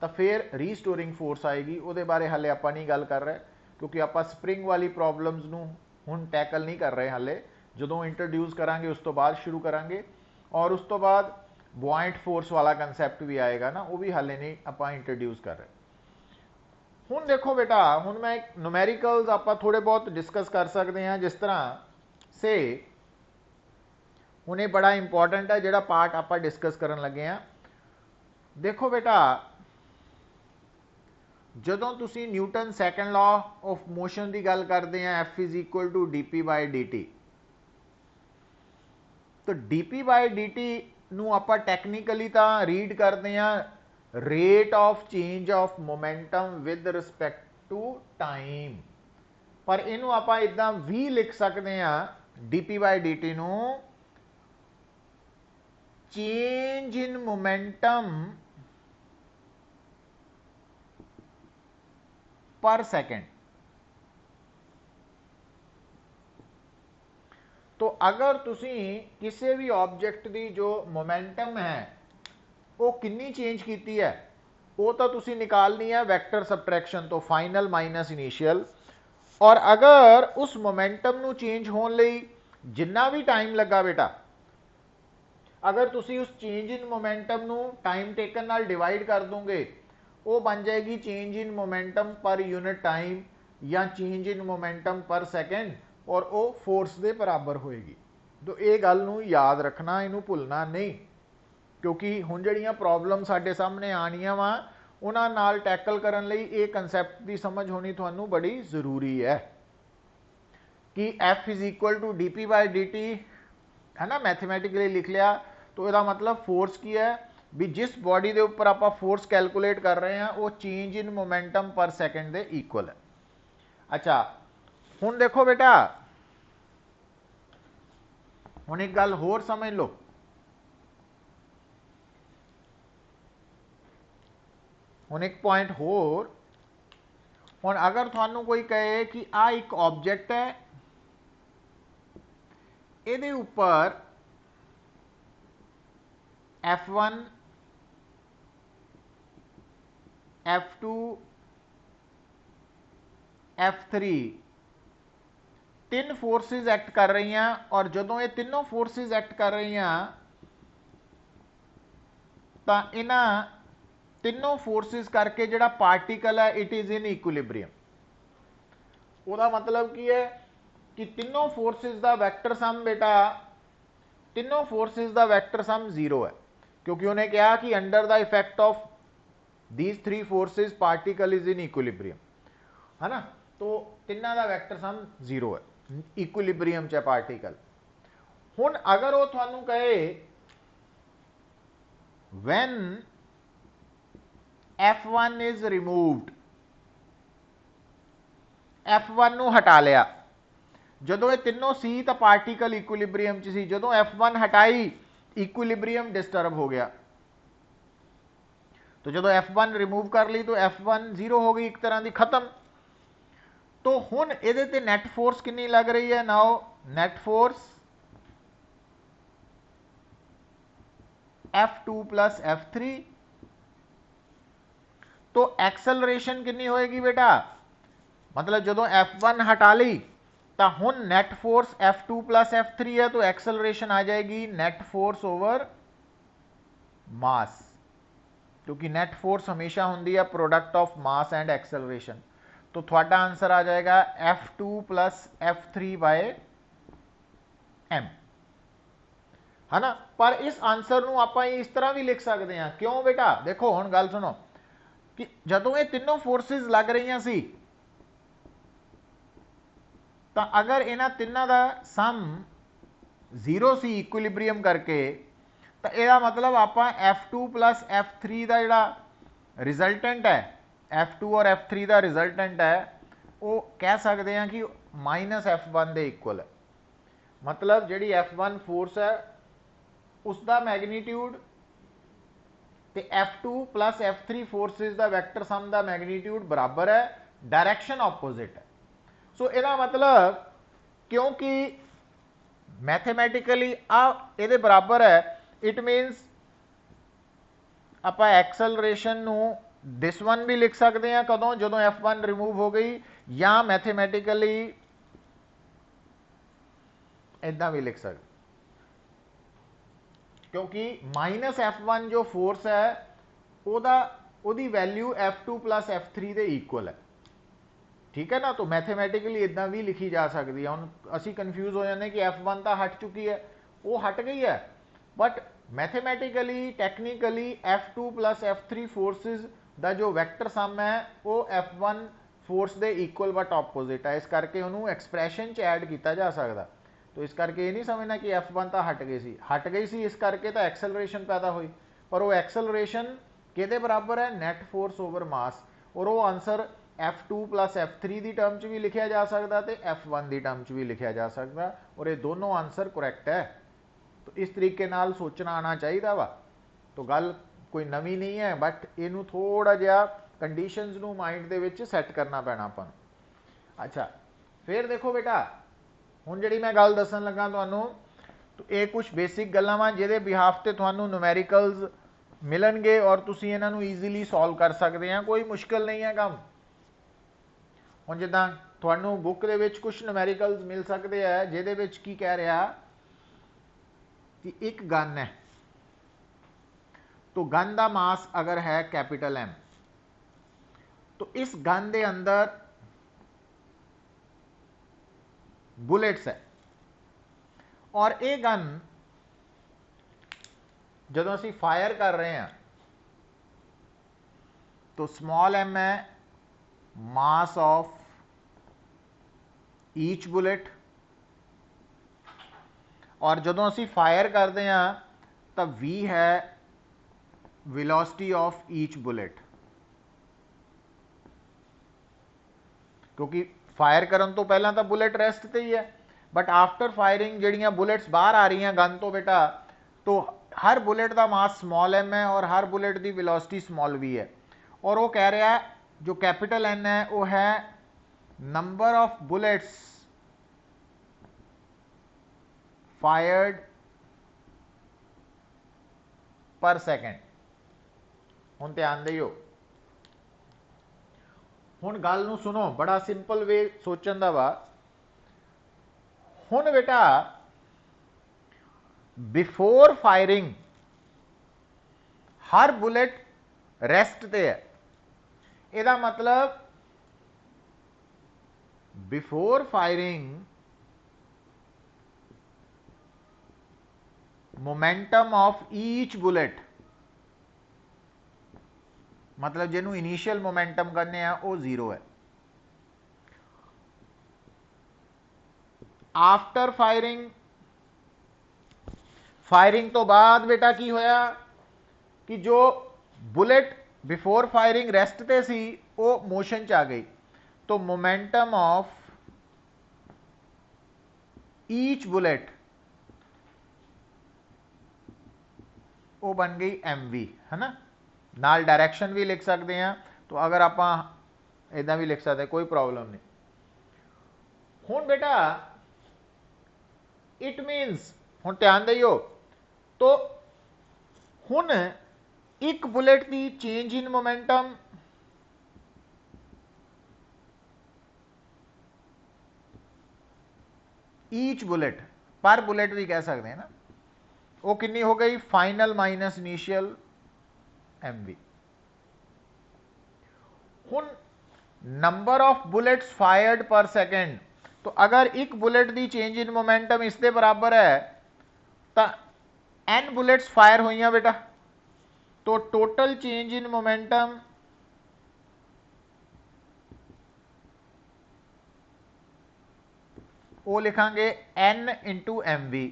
तो फिर रीस्टोरिंग फोर्स आएगी। उहदे बारे हाले आपां नहीं गल कर रहे क्योंकि आपां स्प्रिंग वाली प्रॉब्लम्स नू हुण टैकल नहीं कर रहे हाले। जदों इंट्रोड्यूस करांगे उस तो बाद शुरू करांगे और उस तो बाद बुआइंट फोर्स वाला कंसैप्ट भी आएगा ना, वो भी हाले नहीं आपां इंट्रोड्यूस कर रहे। हुण देखो बेटा हुण मैं न्यूमेरिकल्स आपां थोड़े बहुत डिस्कस कर सकते हैं। जिस तरह से हुण ये बड़ा इंपॉर्टेंट है जिहड़ा पार्ट आपां डिस्कस करन लगे हैं। देखो बेटा जदों तुसी Newton second law of motion की गल करते हैं F is equal to dp by dt, तो dp बाय dt नू आपां टैक्नीकली तो रीड करते हैं rate of change of momentum with respect to time. पर इनू आपां इदां भी लिख सकते हैं dp बाय dt नू change in momentum per second. तो अगर तुसी किसी भी ऑब्जेक्ट की जो मोमेंटम है वो कितनी चेंज की है वो तो तुसी निकालनी है वेक्टर सबट्रैक्शन तो फाइनल माइनस इनिशियल। और अगर उस मोमेंटम नू चेंज होने लई जिन्ना भी टाइम लगा बेटा, अगर तुसी उस चेंज इन मोमेंटम नू टाइम टेकन नाल डिवाइड कर दोगे वो बन जाएगी change in momentum per unit time या change in momentum per second और वो फोर्स के बराबर होएगी। तो ये गल नू याद रखना, इनू भुलना नहीं क्योंकि हुण जिहड़ियां प्रॉब्लम साडे सामने आनियां वा उन्हां नाल टैकल करन लई ये कंसैप्ट की समझ होनी तुहानू बड़ी जरूरी है कि F is equal to dp by dt है ना, मैथमेटिकली लिख लिया तो इसका मतलब फोर्स की है भी जिस बॉडी के उपर आप फोर्स कैलकुलेट कर रहे हैं वो change in momentum per second के इक्वल है। अच्छा हुण देखो बेटा हुण एक गल होर समझ लो, हुण एक पॉइंट होर, हुण अगर तुहानू कोई कहे कि आ एक ऑब्जेक्ट है, इहदे उपर F1 F2 F3 तीन फोर्सिस एक्ट कर रही हैं, और जदों ये तीनों फोर्सिस एक्ट कर रही हैं तो इन्हां तीनों फोर्सिस करके जिहड़ा पार्टिकल है इट इज इन इक्विलिब्रियम। ਉਹਦਾ मतलब की है कि तीनों फोर्सिस का वैक्टर सम बेटा, तीनों फोर्सिस का वैक्टर सम 0 है, क्योंकि उन्हें कहा कि under the effect of these three forces particle is in equilibrium, है ना। तो तिना का वैक्टर सम 0 है, इक्विलिब्रियम च पार्टिकल। हुण अगर वो तुहानू कहे when F1 is removed, F1 नू हटा लिया, जदों ये तीनों सी तो पार्टिकल इक्विलिब्रियम च सी, जदों F1 हटाई इक्विलिब्रियम डिस्टर्ब हो गया, तो जदों F1 रिमूव कर ली तो F1 0 हो गई, एक तरह की खत्म। तो हुण इहदे ते नैट फोर्स कितनी लग रही है, now NAT force F2 plus F3, तो एक्सेलरेशन कितनी होएगी बेटा, मतलब जदों F1 हटा ली तो हुण net force F2 plus F3 है, तो एक्सेलरेशन आ जाएगी नैट फोर्स ओवर मास, क्योंकि नैट फोर्स हमेशा होंगी है product of mass and acceleration. तो थोड़ा आंसर आ जाएगा F2 plus F3 bye M, है ना। पर इस आंसर नू आपां इस तरह भी लिख सकते हैं, क्यों बेटा, देखो हुण गल सुनो कि जदों ये तीनों फोर्सिस लग रही सी, तो अगर इन्हां तिन्हां दा सम 0 सी इक्विलिब्रियम करके, तो यह मतलब आपां F2 प्लस F3 का जिहड़ा रिजल्टेंट है, F2 और F3 का रिजल्टेंट है, वो कह सकते हैं कि माइनस F1 के इक्वल है। मतलब जिहड़ी F1 फोर्स है उसका मैगनीट्यूड ते F2 प्लस F3 फोर्सिस का वैक्टर सम का मैगनीट्यूड बराबर है, डायरैक्शन ऑपोजिट है। सो यदा मतलब क्योंकि मैथेमैटिकली आ ये बराबर है, इट मीनस आप एक्सेलरेशन नू दिस वन भी लिख सकते हैं कदों, जदों F1 रिमूव हो गई, या मैथेमैटिकली इदा भी लिख सकते, क्योंकि माइनस F1 जो फोर्स है ओदी वैल्यू F2 प्लस F3 के इक्वल है, ठीक है ना। तो मैथेमैटिकली इदा भी लिखी जा सकती है। हम असी कन्फ्यूज हो जाते कि F1 तो हट चुकी है, वो हट गई है, but mathematically technically F2 plus F3 forces का जो वैक्टर सम है वो F1 फोर्स के इक्वल बट ऑपोजिट है, इस करके उन्होंने एक्सप्रैशन च ऐड किया जा सकता। तो इस करके ये नहीं समझना कि F1 तो हट गई सी, इस करके तो एक्सेलरेशन पैदा हुई, पर वो एक्सेलरेशन किहदे बराबर है, नैट फोर्स ओवर मास, और वो आंसर F2 प्लस F3 की टर्म च भी लिखा जा सकता तो F1 की टर्म च भी लिखा जा सकता, और ये दोनों आंसर करैक्ट है। तो इस तरीके नाल सोचना आना चाहिए वा। तो गल कोई नवी नहीं है, बट इनू थोड़ा जिहा कंडीशनस नू माइंड दे विच सैट करना पैना आपां नूं। अच्छा फिर देखो बेटा, हुण जिहड़ी मैं गल दसन लगा तुहानूं, तो ये कुछ बेसिक गल्लां वां जिहदे बिहाफ ते तुहानूं न्यूमैरिकल्स मिलणगे और तुसीं इन्हां नूं ईजीली सॉल्व कर सकते हैं, कोई मुश्किल नहीं है काम। हुण जिद्दां तुहानूं बुक दे विच कुछ न्यूमैरिकल्स मिल सकते हैं जिहदे विच की कह रहा कि एक गन है, तो गन का मास अगर है कैपिटल M, तो इस गन के अंदर बुलेट्स है, और ये गन जदों असीं फायर कर रहे हैं तो स्मॉल m है मास ऑफ ईच बुलेट, और जदों असीं फायर करते हैं तो v है वेलोसिटी ऑफ ईच बुलेट, क्योंकि फायर करन तो पहला तो बुलेट रेस्ट ते ही है, बट आफ्टर फायरिंग जड़ियाँ बुलेट्स बाहर आ रही हैं गन तो बेटा, तो हर बुलेट का मास स्मॉल m है और हर बुलेट की वेलोसिटी स्मॉल v है। और वो कह रहा है जो कैपिटल N है वो है नंबर ऑफ बुलेट्स फायर्ड पर सेकेंड। हुण ध्यान दिओ, हुण गल नूं सुनो, बड़ा सिंपल वे सोचण दा वा। हुण बेटा बिफोर फायरिंग हर बुलेट रेस्ट ते है, इहदा मतलब before firing momentum of each bullet, मतलब जिन्हों इनिशियल मोमेंटम करने हैं वो 0 है। आफ्टर फायरिंग, फायरिंग तो बाद बेटा की होया कि जो बुलेट बिफोर फायरिंग रेस्ट ते सी वो मोशन च आ गई, तो मोमेंटम ऑफ ईच बुलेट वो बन गई mv, है ना। नाल डायरेक्शन भी लिख सकते हैं, तो अगर आप इदा भी लिख सकते, कोई प्रॉब्लम नहीं। हुण बेटा इट मीनस, हुण ध्यान दिओ, तो हुण एक बुलेट की change in momentum each bullet, पर बुलेट भी कह सकते हैं ना, वो कितनी हो गई फाइनल माइनस इनिशियल mv। हुण नंबर ऑफ बुलेट्स फायर्ड पर सेकेंड, तो अगर एक बुलेट की चेंज इन मोमेंटम इसके बराबर है तो n बुलेट्स फायर हुई बेटा, तो टोटल चेंज इन मोमेंटम वो लिखांगे n इंटू mv।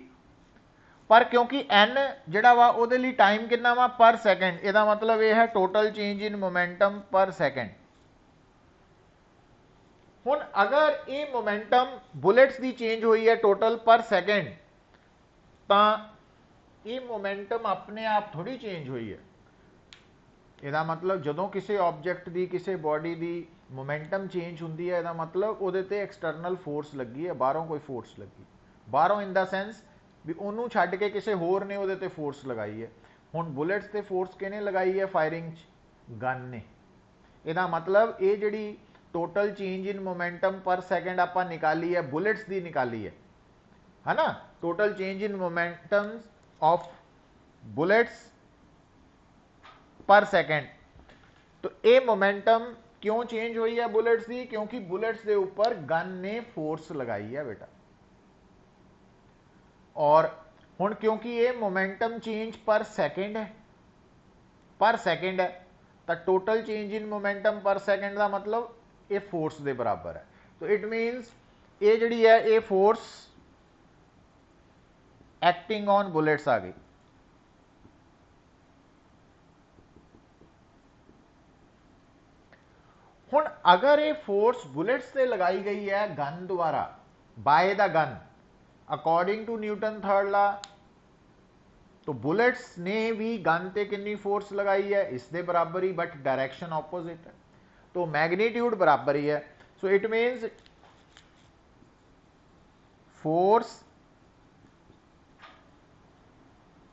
पर क्योंकि n जिहड़ा वा उहदे लई टाइम कितना वा पर सेकेंड, इहदा मतलब यह है total change in momentum per second. हुण अगर ये मोमेंटम बुलेट्स की चेंज हुई है टोटल पर सेकेंड, तो ये मोमेंटम अपने आप थोड़ी चेंज हुई है। ਇਹਦਾ मतलब ਜਦੋਂ किसी ऑब्जेक्ट की किसी बॉडी की मोमेंटम चेंज होंदी है, ਇਹਦਾ मतलब ਉਹਦੇ ਤੇ एक्सटर्नल फोर्स लगी है, बाहरों कोई फोर्स लगी, बाहरों इन द सेंस भी ਉਹਨੂੰ ਛੱਡ ਕੇ ਕਿਸੇ ਹੋਰ ਨੇ ਉਹਦੇ ਤੇ फोर्स लगाई है। ਹੁਣ बुलेट्स ਤੇ फोर्स किहने लगाई है फायरिंग गन ने। ਇਹਦਾ मतलब ये ਜਿਹੜੀ total change in momentum per second आप निकाली है बुलेट्स की निकाली है ना, total change in momentum of bullets पर सेकेंड। तो ये मोमेंटम क्यों चेंज हुई है बुलेट्स की, क्योंकि बुलेट्स के ऊपर गन ने फोर्स लगाई है बेटा। और हुण क्योंकि ये मोमेंटम चेंज पर सेकेंड है, पर सेकेंड है, तो total change in momentum per second का मतलब ये फोर्स के बराबर है। तो इट मीनस ये जिहड़ी है ये फोर्स एक्टिंग ऑन बुलेट्स आ गई। हुण अगर ये फोर्स बुलेट्स से लगाई गई है गन द्वारा by the gun according to Newton third law, तो बुलेट्स ने भी गन ते कितनी फोर्स लगाई है इसके बराबर ही, बट डायरेक्शन ऑपोजिट है, तो मैग्नीट्यूड बराबर ही है। So it means force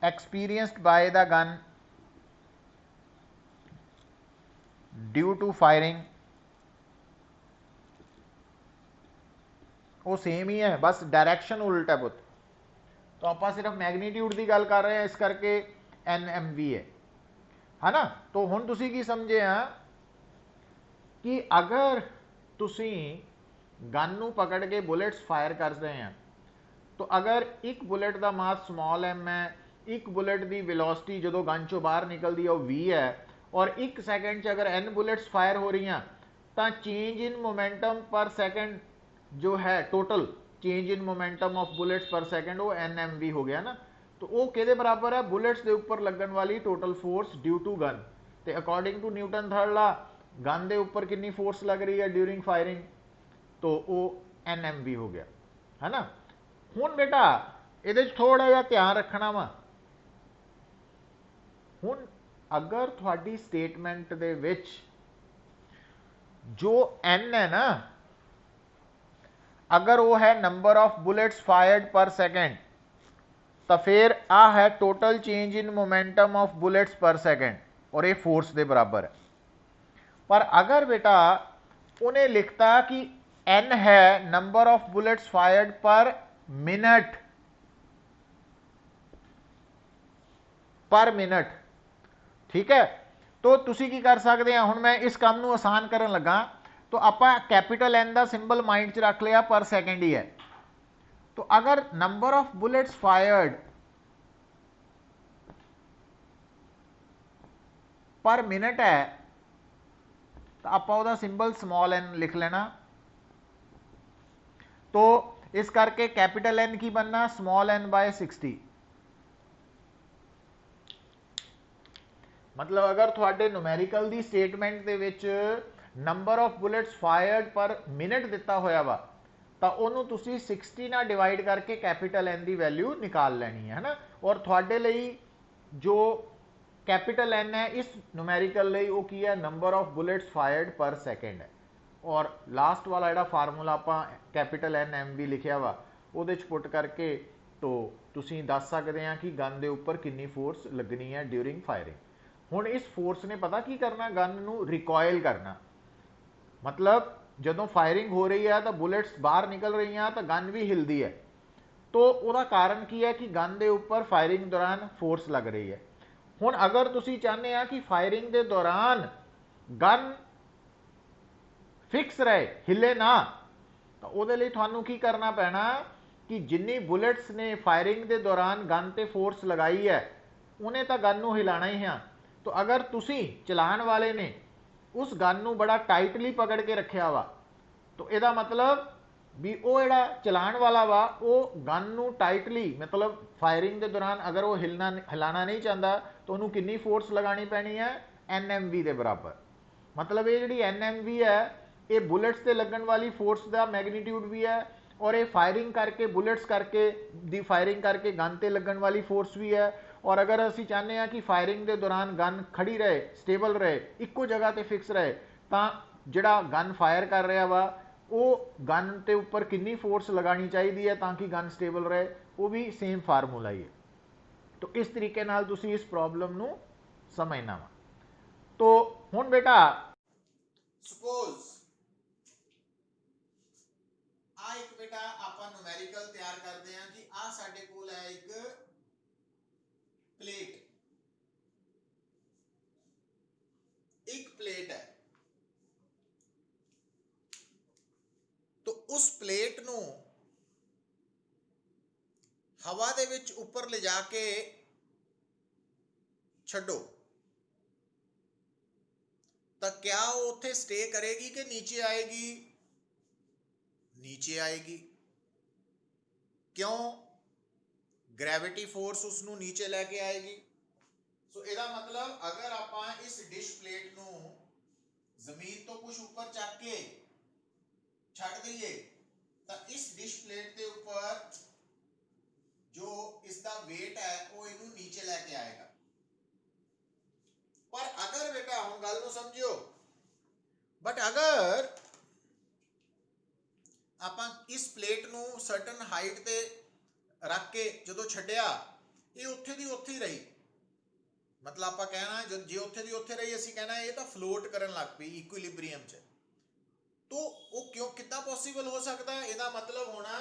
experienced by the gun due to firing वो सेम ही है, बस डायरेक्शन उल्टा है पुत। तो आप सिर्फ मैग्नीट्यूड की गल कर रहे हैं, इस करके NMV है ना। तो हुण तुसी की समझे हैं कि अगर तुसी गन नूं पकड़ के बुलेट्स फायर कर रहे हैं, तो अगर एक बुलेट का मास स्मॉल m है, एक बुलेट की वेलोसिटी जो गन चो बाहर निकलती है वो v है, और एक सैकेंड च अगर n बुलेट्स फायर हो रही हैं, तो change in momentum per second जो है total change in momentum of bullets पर सेकेंड वो NMV हो गया ना। तो वो किहदे बराबर है बुलेट्स के उपर लगन वाली total force due to gun, तो according to Newton third law gun के उपर कितनी फोर्स लग रही है ड्यूरिंग फायरिंग, तो वो NMV हो गया है ना। ਹੁਣ ਬੇਟਾ ਇਹਦੇ 'ਚ ਥੋੜਾ ਜਿਹਾ ਧਿਆਨ ਰੱਖਣਾ ਵਾ। ਹੁਣ ਅਗਰ ਤੁਹਾਡੀ ਸਟੇਟਮੈਂਟ ਦੇ ਵਿੱਚ जो n है ना, अगर वो है नंबर ऑफ बुलेट्स फायर्ड पर सेकेंड, तो फिर आ है total change in momentum of bullets पर सेकेंड, और ये फोर्स के बराबर है। पर अगर बेटा उन्हें लिखता कि n है नंबर ऑफ बुलेट्स फायर्ड पर मिनट, ठीक है, तो तुसी की कर सकते हैं। हुण मैं इस काम नूं आसान करन लगा, तो आपां कैपिटल N का सिंबल माइंड च रख लिया, पर सेकेंड ही है। तो अगर नंबर ऑफ बुलेट्स फायर्ड पर मिनट है, तो आपां उहदा सिंबल स्मॉल n लिख लेना। तो इस करके कैपिटल N की बनना स्मॉल n बाय 60। मतलब अगर थोड़े न्यूमेरिकल की statement they which number of bullets fired पर मिनट दिता होया वा, तो उन्होंने तुसी 60 ना डिवाइड करके कैपिटल N की वैल्यू निकाल लेनी है ना। और थोड़े लिए जो कैपिटल N है इस न्यूमेरिकल लिए वो की है, नंबर ऑफ बुलेट्स फायर्ड पर सेकेंड है। और लास्ट वाला जो फार्मूला आप कैपिटल N M भी लिखा वा, वो पुट करके तो तुसी दस सकते हैं कि गन के उपर कितनी फोर्स लगनी है ड्यूरिंग फायरिंग। हुण इस फोर्स ने पता की करना, गन नूं रिकॉयल करना। मतलब जदों फायरिंग हो रही है तो बुलेट्स बाहर निकल रही हैं तो गन भी हिलदी है, तो उसका कारण की है कि गन के उपर फायरिंग दौरान फोर्स लग रही है। हुण अगर तुसी चाहते हैं कि फायरिंग के दौरान गन फिक्स रहे, हिले ना, तो उहदे लई तुहानूं की करना पैना कि जिन्नी बुलेट्स ने फायरिंग के दौरान गन ते फोर्स लगाई है, उन्हें तो गन नूं हिलाना ही है। तो अगर तुसी चलान वाले ने उस गन नूं बड़ा टाइटली पकड़ के रखा वा, तो यदा मतलब भी वो जिहड़ा चलान वाला वा वो गन नूं टाइटली, मतलब फायरिंग के दौरान अगर वो हिलाना नहीं चाहता, तो उन्होंने कितनी फोर्स लगानी पैनी है, NMV के बराबर। मतलब ये जी NMV है, ये बुलेट्स से लगन वाली फोर्स का मैगनीट्यूड भी है, और ये फायरिंग करके बुलेट्स करके दी फायरिंग करके गन ते लगन वाली फोर्स भी है। और अगर असी चाहते हैं कि फायरिंग के दौरान गन खड़ी रहे, स्टेबल रहे, इक्को जगह ते फिक्स रहे, तो जिहड़ा गन फायर कर रहा वा वो गन के उपर कितनी फोर्स लगानी चाहिए है ताकि गन स्टेबल रहे, वो भी सेम फार्मूला ही है। तो इस तरीके नाल तुसी इस प्रॉब्लम नूं समझना वा। तो हुण बेटा सपोज आ एक बेटा आपां न्यूमेरिकल तैयार करते हैं कि आ साडे कोल है एक प्लेट, एक प्लेट है, तो उस प्लेट नूं हवा दे विच उपर ले जाके छड्डो, तो क्या वो उत्थे स्टे करेगी कि नीचे आएगी? नीचे आएगी। क्यों? ग्रेविटी फोर्स उसनूं नीचे लैके आएगी। सो इसका मतलब अगर आप इस डिश प्लेट नूं जमीन तो कुछ ऊपर चक के छड्ड दईए, तो इस डिश प्लेट के उपर जो इसका वेट है वो इनू नीचे लैके आएगा। पर अगर बेटा हम गल नूं समझियो, बट अगर आप इस प्लेट नूं सर्टन हाइट ते रख के जो छड्डिया, ये उत्थे दी उत्थे ही रही। मतलब आप कहना जो उत्थे दी उत्थे रही, असीं कहना ये तो फ्लोट करन लग पई इक्विलिब्रियम च। तो वो क्यों कितना पॉसिबल हो सकता है? इसका मतलब होना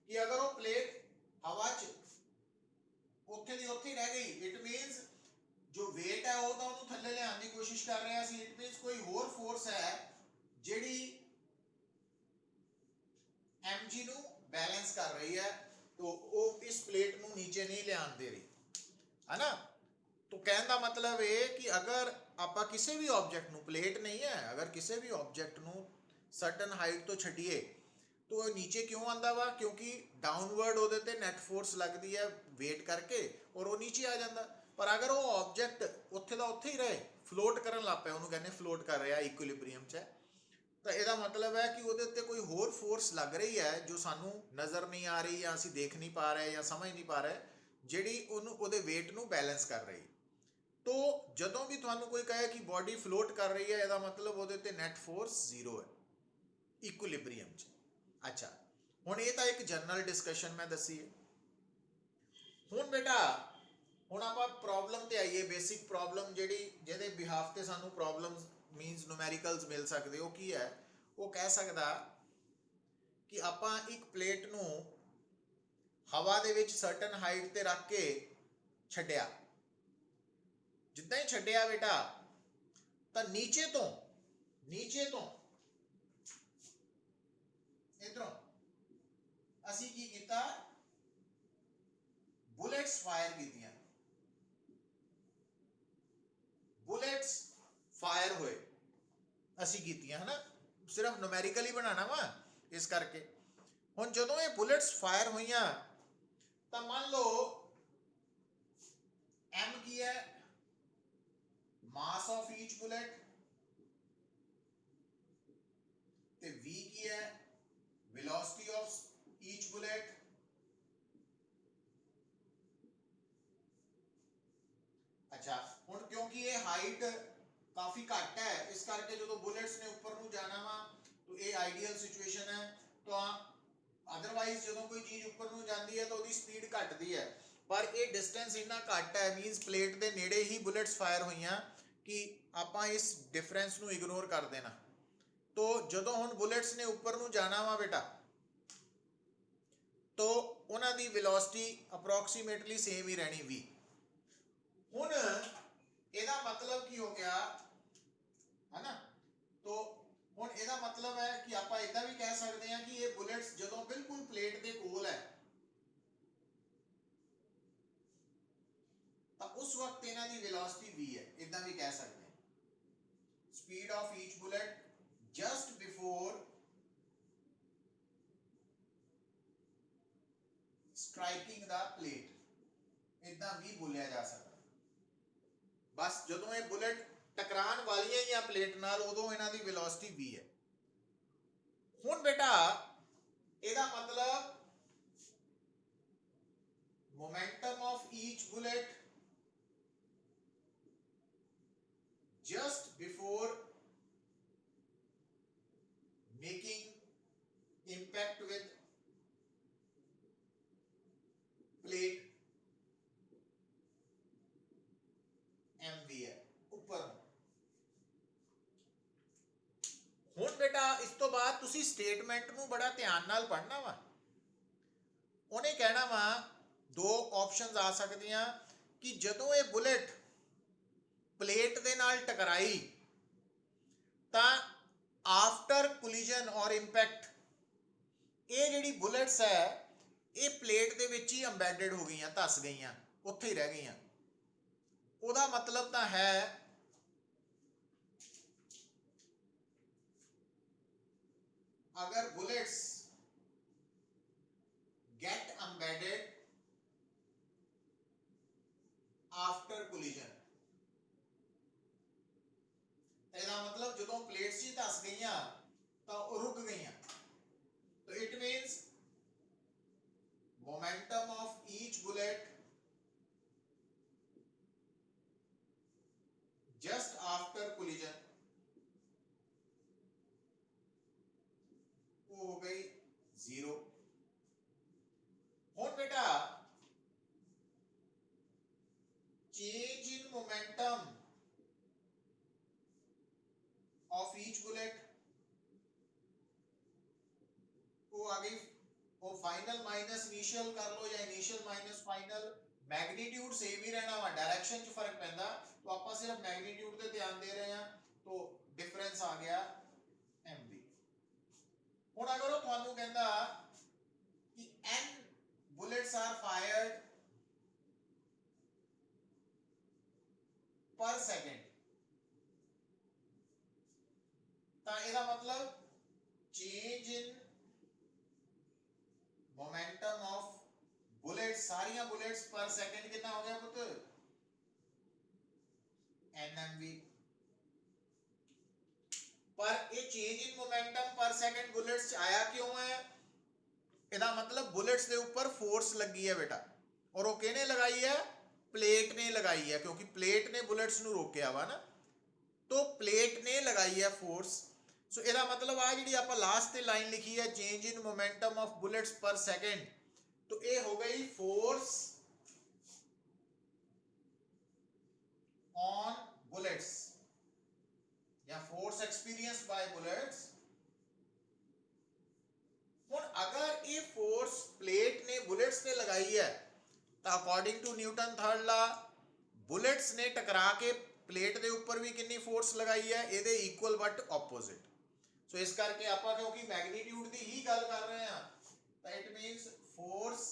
कि अगर वो प्लेट हवा च उत्थे दी उत्थे ही रह गई, इट मीनस जो वेट है वो तो उन्होंने थल्ले लियान की कोशिश कर रहा सी। इट मीनस कोई होर फोर्स है जिहड़ी mg नू बैलेंस कर रही है, तो वो इस प्लेट नू नीचे नहीं लियान दे रही है ना। तो कहने का मतलब ये कि अगर आप किसी भी ऑब्जेक्ट नू, प्लेट नहीं है, अगर किसी भी ऑब्जेक्ट नू सर्टन हाइट तो छड्डिए तो नीचे क्यों आता वा? क्योंकि डाउनवर्ड वो नैट फोर्स लगती है वेट करके, और वो नीचे आ जाता। पर अगर वो ऑब्जेक्ट उत्थे दा उत्थे ही रहे, फ्लोट करन लग पे, उन्होंने कहने फ्लोट कर रहा इक्विलिब्रियम च है, ਤਾਂ ਇਹਦਾ ਮਤਲਬ ਹੈ ਕਿ ਉਹਦੇ ਉੱਤੇ ਕੋਈ ਹੋਰ ਫੋਰਸ ਲੱਗ ਰਹੀ ਹੈ ਜੋ ਸਾਨੂੰ ਨਜ਼ਰ ਨਹੀਂ ਆ ਰਹੀ ਜਾਂ ਅਸੀਂ ਦੇਖ ਨਹੀਂ ਪਾ ਰਹੇ ਜਾਂ ਸਮਝ ਨਹੀਂ ਪਾ ਰਹੇ, ਜਿਹੜੀ ਉਹਨੂੰ ਉਹਦੇ weight ਨੂੰ ਬੈਲੈਂਸ ਕਰ ਰਹੀ। तो ਜਦੋਂ भी ਤੁਹਾਨੂੰ ਕੋਈ ਕਹੇ कि बॉडी फ्लोट कर रही है, ਇਹਦਾ मतलब ਉਹਦੇ ਤੇ ਨੈਟ ਫੋਰਸ ਜ਼ੀਰੋ ਹੈ ਇਕੁਇਲਿਬਰੀਅਮ 'ਚ। ਅੱਛਾ, ਹੁਣ ਇਹ ਤਾਂ ਇੱਕ ਜਨਰਲ ਡਿਸਕਸ਼ਨ ਮੈਂ ਦੱਸੀ ਹੈ। ਹੁਣ ਬੇਟਾ ਹੁਣ ਆਪਾਂ ਪ੍ਰੋਬਲਮ ਤੇ ਆਈਏ। ਬੇਸਿਕ ਪ੍ਰੋਬਲਮ ਜਿਹੜੀ ਜਿਹਦੇ ਬਿਹਾਫ ਤੇ ਸਾਨੂੰ ਪ੍ਰੋਬਲਮਸ ਮੀਨਸ ਨੂਮੈਰੀਕਲਸ ਮਿਲ ਸਕਦੇ, ਉਹ ਕੀ ਹੈ? ਉਹ ਕਹਿ ਸਕਦਾ ਕਿ ਆਪਾਂ ਇੱਕ ਪਲੇਟ ਨੂੰ ਹਵਾ ਦੇ ਵਿੱਚ ਸਰਟਨ ਹਾਈਟ ਤੇ ਰੱਖ ਕੇ ਛੱਡਿਆ। ਜਿੱਦਾਂ ਹੀ ਛੱਡਿਆ ਬੇਟਾ ਤਾਂ ਨੀਚੇ ਤੋਂ ਇਧਰੋਂ ਅਸੀਂ ਕੀ ਕੀਤਾ? बुलेट्स फायर कीतियां, बुलेट्स फायर होए ਅਸੀਂ ਕੀਤੀਆਂ है ना, सिर्फ न्यूमेरिकल ही बनाना वा इस करके। ਹੁਣ ਜਦੋਂ ਇਹ बुलेट्स फायर ਹੋਈਆਂ ਤਾਂ ਮੰਨ ਲਓ m ਕੀ ਹੈ? मास ऑफ ईच बुलेट, ਤੇ v ਕੀ ਹੈ? Velocity of each bullet. अच्छा, ਹੁਣ क्योंकि ये हाइट काफी घट है, इस करके जो बुलेट्स ने ऊपर ਨੂੰ ਜਾਣਾ ਵਾ तो ये आइडियल सिचुएशन है। तो अदरवाइज जो कोई चीज ऊपर ਨੂੰ ਜਾਂਦੀ है तो ਉਹਦੀ स्पीड ਘਟਦੀ है, पर ये डिस्टेंस इतना घट है मींस प्लेट ਦੇ ਨੇੜੇ ही बुलेट्स फायर ਹੋਈਆਂ कि ਆਪਾਂ इस डिफरेंस ਨੂੰ इग्नोर कर देना। तो ਜਦੋਂ ਹੁਣ बुलेट्स ने ऊपर ਨੂੰ ਜਾਣਾ ਵਾ बेटा तो ਉਹਨਾਂ ਦੀ वेलोसिटी अप्रोक्सीमेटली सेम ही रहनी v। ਹੁਣ ਇਹਦਾ मतलब ਕੀ ਹੋ ਗਿਆ है ना? तो ਹੁਣ ਇਹਦਾ मतलब है कि ਆਪਾਂ ਇਦਾਂ ਵੀ ਕਹਿ ਸਕਦੇ ਹਾਂ ਕਿ ਇਹ बुलेट्स ਜਦੋਂ ਬਿਲਕੁਲ ਪਲੇਟ ਦੇ ਕੋਲ ਹੈ ਤਾਂ ਉਸ ਵਕਤ ਇਹਨਾਂ ਦੀ वेलोसिटी v ਹੈ। ਇਦਾਂ ਵੀ ਕਹਿ ਸਕਦੇ ਹਾਂ speed of each bullet just before striking the plate, ਇਦਾਂ ਵੀ ਬੋਲਿਆ ਜਾ ਸਕਦਾ। बस ਜਦੋਂ ਇਹ बुलेट टकरान वाली ही प्लेट नाल उदों इन्हां दी वेलोसिटी v है। हुण बेटा ਇਹਦਾ मतलब momentum of each bullet just before making impact with plate mv है ऊपर। ਹੁਣ बेटा इस तो बाद तुसी स्टेटमेंट ਨੂੰ बड़ा ध्यान नाल पढ़ना वा। ਉਹਨੇ ਕਹਿਣਾ ਵਾ दो ऑप्शंस आ सकदियां कि ਜਦੋਂ ਇਹ बुलेट प्लेट ਦੇ ਨਾਲ टकराई ਤਾਂ आफ्टर कोलिजन और इंपैक्ट ਇਹ ਜਿਹੜੀ बुलेट्स है ਇਹ प्लेट ਦੇ ਵਿੱਚ ਹੀ ਐਮਬੈਡਡ ਹੋ ਗਈਆਂ, ਧਸ ਗਈਆਂ, ਉੱਥੇ ਹੀ ਰਹਿ ਗਈਆਂ। ਉਹਦਾ मतलब ਤਾਂ ਹੈ अगर bullets get embedded after collision, ਇਹਦਾ मतलब ਜਦੋਂ प्लेट्स ही धस गईਆਂ ਤਾਂ ਉਹ रुक गईਆਂ। तो it means momentum of each bullet just after collision वो हो गई जीरो। ਹੁਣ बेटा change in momentum of each bullet वो आ गई, वो फाइनल माइनस इनिशियल कर लो या initial minus final, magnitude same ही रहना वा, डायरेक्शन च फर्क पैंदा। तो आप सिर्फ मैग्नीट्यूड पे ध्यान दे रहे हैं तो डिफरेंस आ गया mv। ਹੁਣ अगर वो ਤੁਹਾਨੂੰ ਕਹਿੰਦਾ कि n bullets are fired per second ਤਾਂ ਇਹਦਾ मतलब change in momentum of bullets, सारियां bullets per second कितना हो गया पुत्र? nmv। पर ये चेंज इन मोमेंटम पर सेकंड बुलेट्स च आया क्यों है? ਇਹਦਾ मतलब बुलेट्स ਦੇ ਉੱਪਰ फोर्स लगी है बेटा, और वो किहने लगाई है? प्लेट ने लगाई है, क्योंकि प्लेट ने बुलेट्स ਨੂੰ रोकिया वा ना, तो प्लेट ने लगाई है फोर्स। सो ਇਹਦਾ मतलब आ ਜਿਹੜੀ ਆਪਾਂ लास्ट ਤੇ लाइन लिखी है change in momentum of bullets पर सेकंड, तो ये हो गई फोर्स ऑन बुलेट्स या फोर्स एक्सपीरियंस्ड बाय बुलेट्स। हुण अगर ये फोर्स प्लेट ने बुलेट्स ते लगाई है तो according to Newton third law bullets ने टकरा के प्लेट के ऊपर भी कितनी फोर्स लगाई है? ये इक्वल बट ऑपोजिट। सो इस करके आप क्योंकि मैग्नीट्यूड की ही गल कर रहे हैं तो it means force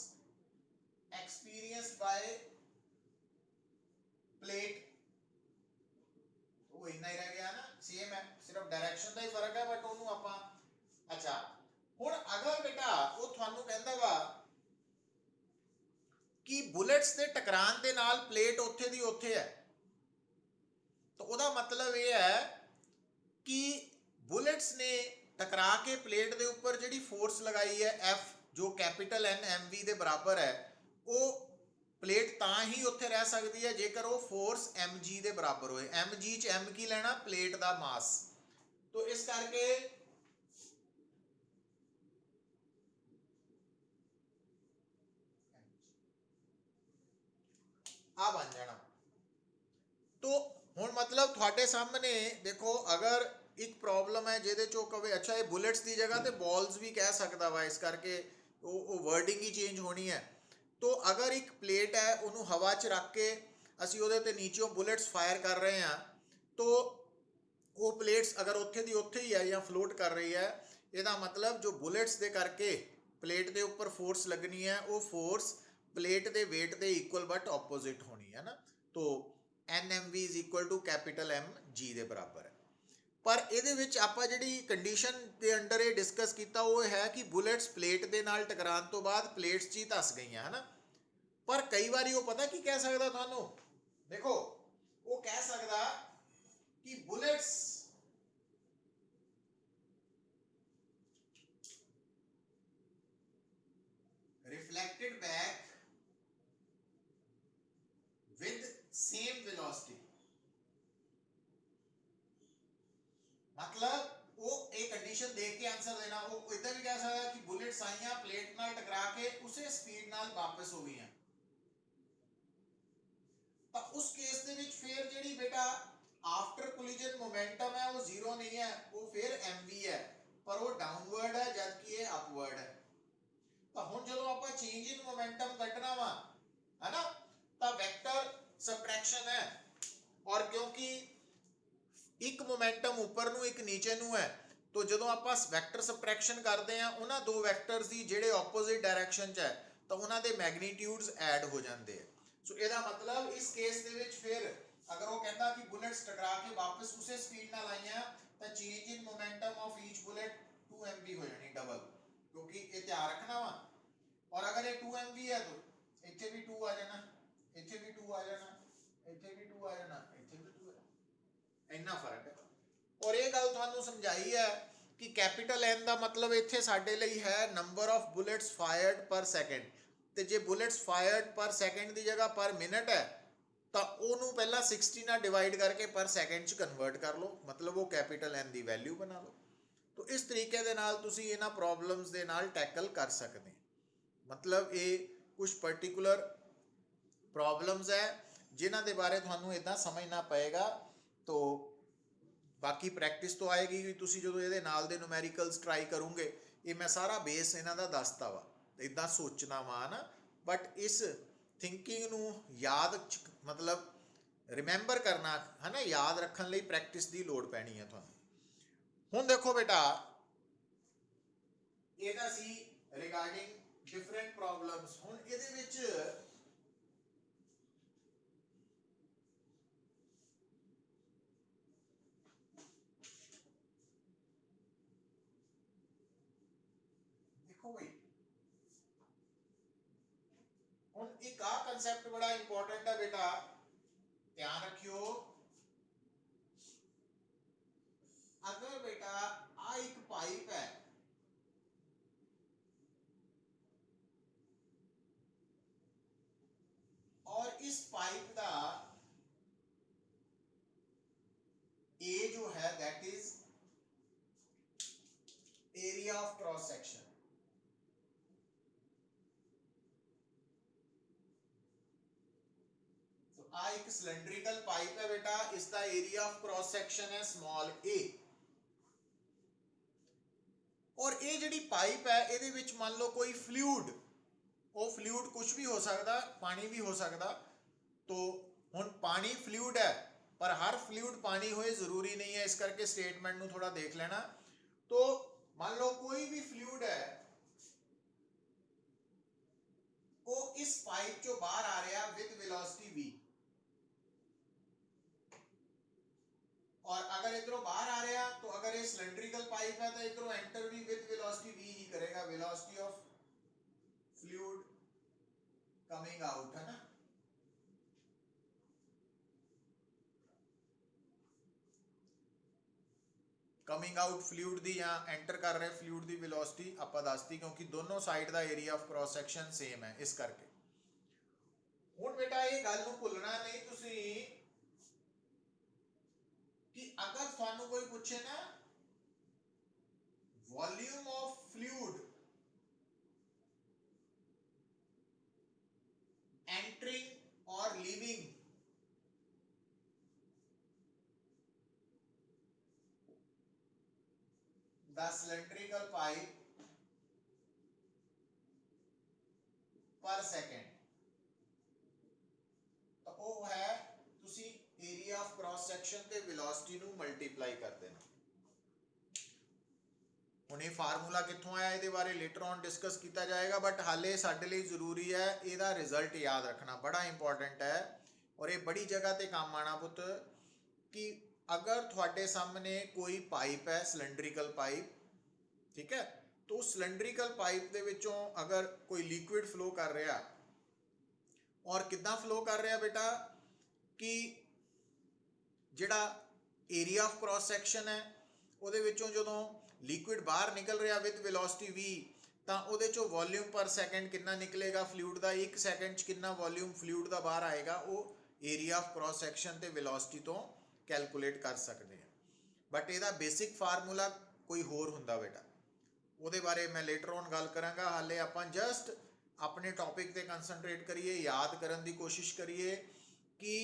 experienced bye plate, वो इतना ही रह गया ना, सेम है, सिर्फ डायरेक्शन का ही फर्क है, बट ਉਹਨੂੰ ਆਪਾਂ अच्छा ਹੁਣ अगर बेटा वो ਤੁਹਾਨੂੰ ਕਹਿੰਦਾ ਵਾ कि बुलेट्स ਦੇ ਟਕਰਾਣ ਦੇ ਨਾਲ ਪਲੇਟ ਉੱਥੇ ਦੀ ਉੱਥੇ ਹੈ, तो ਉਹਦਾ मतलब ये है कि बुलेट्स ने टकरा के प्लेट के ऊपर जी फोर्स लगाई है F जो कैपिटल N mv के बराबर है, वो प्लेट ता ही उत्थे रह सकती है जेकर वो फोर्स mg के बराबर होए। mg च m की लेना? प्लेट का मास। तो इस करके आ बन जाना। तो हुण मतलब थोड़े सामने देखो, अगर एक प्रॉब्लम है जिहदे चो कवे अच्छा ये बुलेट्स की जगह तो बॉल्स भी कह सकता वा, इस करके वो वर्डिंग ही चेंज होनी है। तो अगर एक प्लेट है उन्होंने हवा च रख के असी उहदे ते नीचों बुलेट्स फायर कर रहे हैं, तो वो प्लेट्स अगर उत्थे दी उत्थे ही है या फ्लोट कर रही है, इसका मतलब जो बुलेट्स दे करके प्लेट के ऊपर फोर्स लगनी है वो फोर्स प्लेट के वेट के इक्वल बट ऑपोजिट होनी है ना। तो N M V is equal to capital M G के बराबर है। पर ये आप जी कंडीशन के अंडर ये डिस्कस किया वो है कि बुलेट्स प्लेट के नाल टकराने तो बाद प्लेट्स च ही धस गई है ना। पर कई बार वो पता की कह सकता थानू, देखो वो कह सकता कि bullets reflected back with same velocity, मतलब वो एक कंडीशन देख के आंसर देना। वो इधर भी कह सकता कि बुलेट्स आईया प्लेट नाल टकरा के उसे स्पीड नाल वापस हो गई हैं, तो उस केस दे विच फिर जेडी बेटा आफ्टर कोलिजन मोमेंटम है वो जीरो नहीं है, वो फिर mv है, पर वो डाउनवर्ड है जबकि ये अपवर्ड है। तो हुण जदों आपां चेंज इन मोमेंटम कटना वा है ना, तो वेक्टर सबट्रैक्शन है, और क्योंकि एक मोमेंटम ऊपर नूं एक नीचे नूं है, तो जदों आपां वैक्टर सबट्रैक्शन करते हैं उन्हां दो वैक्टर्स की जिहड़े ऑपोजिट डायरैक्शन च है तो उन्हां दे मैग्नीट्यूड्स ऐड हो जाते हैं। सो इसका मतलब इस केस दे विच फिर अगर वो कहता कि बुलेट्स टकरा के वापस उसे स्पीड नाल आईयां तो change in momentum of each bullet 2 mv हो जानी डबल, क्योंकि ये ध्यान रखना वा। और अगर ये 2 mv है तो इत्थे भी 2 आ जाना, इत्थे भी 2 आ जाना, इत्थे भी 2 आ जाना, इत्थे भी 2 है, इतना फर्क है। और ये गल थानू समझाई है कि कैपिटल N का मतलब इत्थे साडे लई है नंबर ऑफ बुलेट्स फायर्ड पर सैकेंड, तो जे बुलेट्स फायर्ड पर सैकेंड की जगह पर मिनट है तो उन्होंने पहला 60 ना डिवाइड करके पर सैकेंड च कन्वर्ट कर लो, मतलब वो कैपिटल N की वैल्यू बना लो। तो इस तरीके दे नाल तुसी इन्हां प्रॉब्लम्स दे नाल टैकल कर सकते हैं। मतलब ये कुछ पर्टिकुलर प्रॉब्लम्स है जिन्हां दे बारे तुहानू इदां समझना पएगा। तो बाकी प्रैक्टिस तो आएगी कि तुसी जो ये नाल दे न्यूमेरिकल्स ट्राई करोगे, ये मैं सारा बेस इन्हां दा दसता वा, इदां सोचना वा ना, बट इस थिंकिंग नू याद मतलब रिमेंबर करना है ना, याद रखने लई प्रैक्टिस की लोड़ पैनी है तुहानू। हुण देखो बेटा ये तां सी रिगार्डिंग डिफरेंट प्रॉब्लम्स। हुण इहदे विच देखो भाई हुण एक आ कंसेप्ट बड़ा इंपॉर्टेंट है बेटा, ध्यान रखियो। अगर बेटा आ एक पाइप है, और इस पाइप का ए जो है that is area of cross section. तो आ एक सिलेंड्रिकल पाइप है बेटा, इसका एरिया ऑफ क्रॉस सेक्शन है स्मॉल ए, और ये जिहड़ी पाइप है ਇਹਦੇ ਵਿੱਚ मान लो कोई फ्लूइड, वो फ्लूइड कुछ भी हो सकता, पानी भी हो सकता। तो हुण पानी फ्लूइड है, पर हर फ्लूइड पानी होए जरूरी नहीं है, इस करके स्टेटमेंट नूं थोड़ा देख लेना। तो मान लो कोई भी फ्लूइड है वो इस पाइप चो बाहर आ रहा विद वेलोसिटी v, और अगर इधरों बाहर आ रहा तो अगर ये सिलेंड्रिकल पाइप है तो इधरों एंटर भी विद वेलोसिटी v ही करेगा, velocity of fluid coming out, है ना। कमिंग आउट फ्लूइड दी या एंटर कर रहे फ्लूइड दी वेलोसिटी आपां दसती, क्योंकि दोनों साइड दा area of cross section same है, इस करके। हुण बेटा ये गल नूं भुलना नहीं तुसी कि अगर थानू कोई पूछे ना वॉल्यूम ऑफ फ्लूइड एंटरिंग और लीविंग द सिलेंड्रिकल पाइप पर सेकेंड, तो वो है तुसी एरिया ऑफ क्रॉस सेक्शन ते वेलोसिटी नू मल्टीप्लाई कर देना। हुण ये फार्मूला कित्थों आया इहदे बारे लेटर ऑन डिस्कस किया जाएगा, बट हाले साडे लई जरूरी है इहदा रिजल्ट याद रखना, बड़ा इंपॉर्टेंट है, और ये बड़ी जगह ते काम आना पुत। कि अगर तुहाडे सामने कोई पाइप है सिलेंड्रिकल पाइप, ठीक है, तो उस सिलेंड्रिकल पाइप दे विचों अगर कोई लिक्विड फ्लो कर रहा, और कितना फ्लो कर रहा बेटा कि जिहड़ा एरिया ऑफ क्रॉस सैक्शन है ਉਹਦੇ ਵਿੱਚੋਂ ਜਦੋਂ लिक्विड बाहर निकल रहा विद वेलोसिटी v, ਤਾਂ ਉਹਦੇ ਚੋਂ वॉल्यूम पर सेकंड कितना निकलेगा फ्लूइड का, 1 सेकंड च कितना वॉल्यूम फ्लूइड का बाहर आएगा, वो एरिया ऑफ क्रॉस सैक्शन ते वेलोसिटी तो कैलकुलेट कर सकते हैं। बट ਇਹਦਾ बेसिक फार्मूला कोई होर हुंदा बेटा, ਉਹਦੇ बारे मैं लेटर ऑन गल करांगा। हाले आपां जस्ट अपने टॉपिक ते कंसनट्रेट करिए, याद करन दी कोशिश करिए कि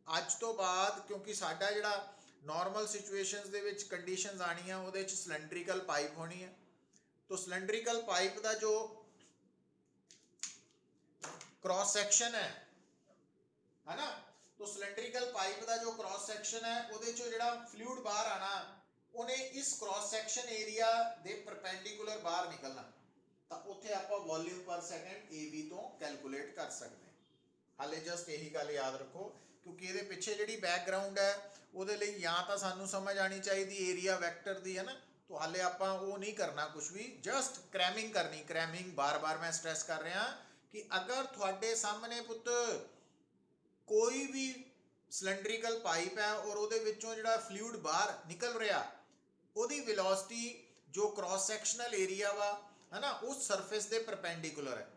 अज तो बाद, क्योंकि साडा जिहड़ा नॉर्मल सिचुएशंस दे विच कंडीशंस आनियां ਉਹਦੇ ਚ सिलेंड्रिकल पाइप होनी है। तो सिलेंड्रिकल पाइप का जो क्रॉस सैक्शन है ना, तो सिलेंड्रिकल पाइप का जो क्रॉस सैक्शन है ਉਹਦੇ ਚੋਂ ਜਿਹੜਾ फ्लूइड बाहर आना ਉਹਨੇ इस क्रॉस सैक्शन एरिया ਦੇ परपेंडिकुलर बाहर निकलना, ਤਾਂ ਉੱਥੇ ਆਪਾਂ वॉल्यूम पर सेकंड AV ਤੋਂ कैलकुलेट कर सकते हैं। हाले जस्ट यही गल याद रखो, क्योंकि ये पिछे जी बैकग्राउंड है वो या तो सानू समझ आनी चाहिए एरिया वैक्टर दी, है ना। तो हाले आप वो नहीं करना कुछ भी, जस्ट क्रैमिंग करनी, क्रैमिंग बार बार मैं स्ट्रैस कर रहा कि अगर थोड़े सामने पुत कोई भी सिलेंड्रिकल पाइप है और वो जो फ्लूइड बाहर निकल रहा, उसकी वेलोसिटी जो क्रॉस सैक्शनल एरिया वा, है ना, उस सरफेस के परपेंडिकुलर है,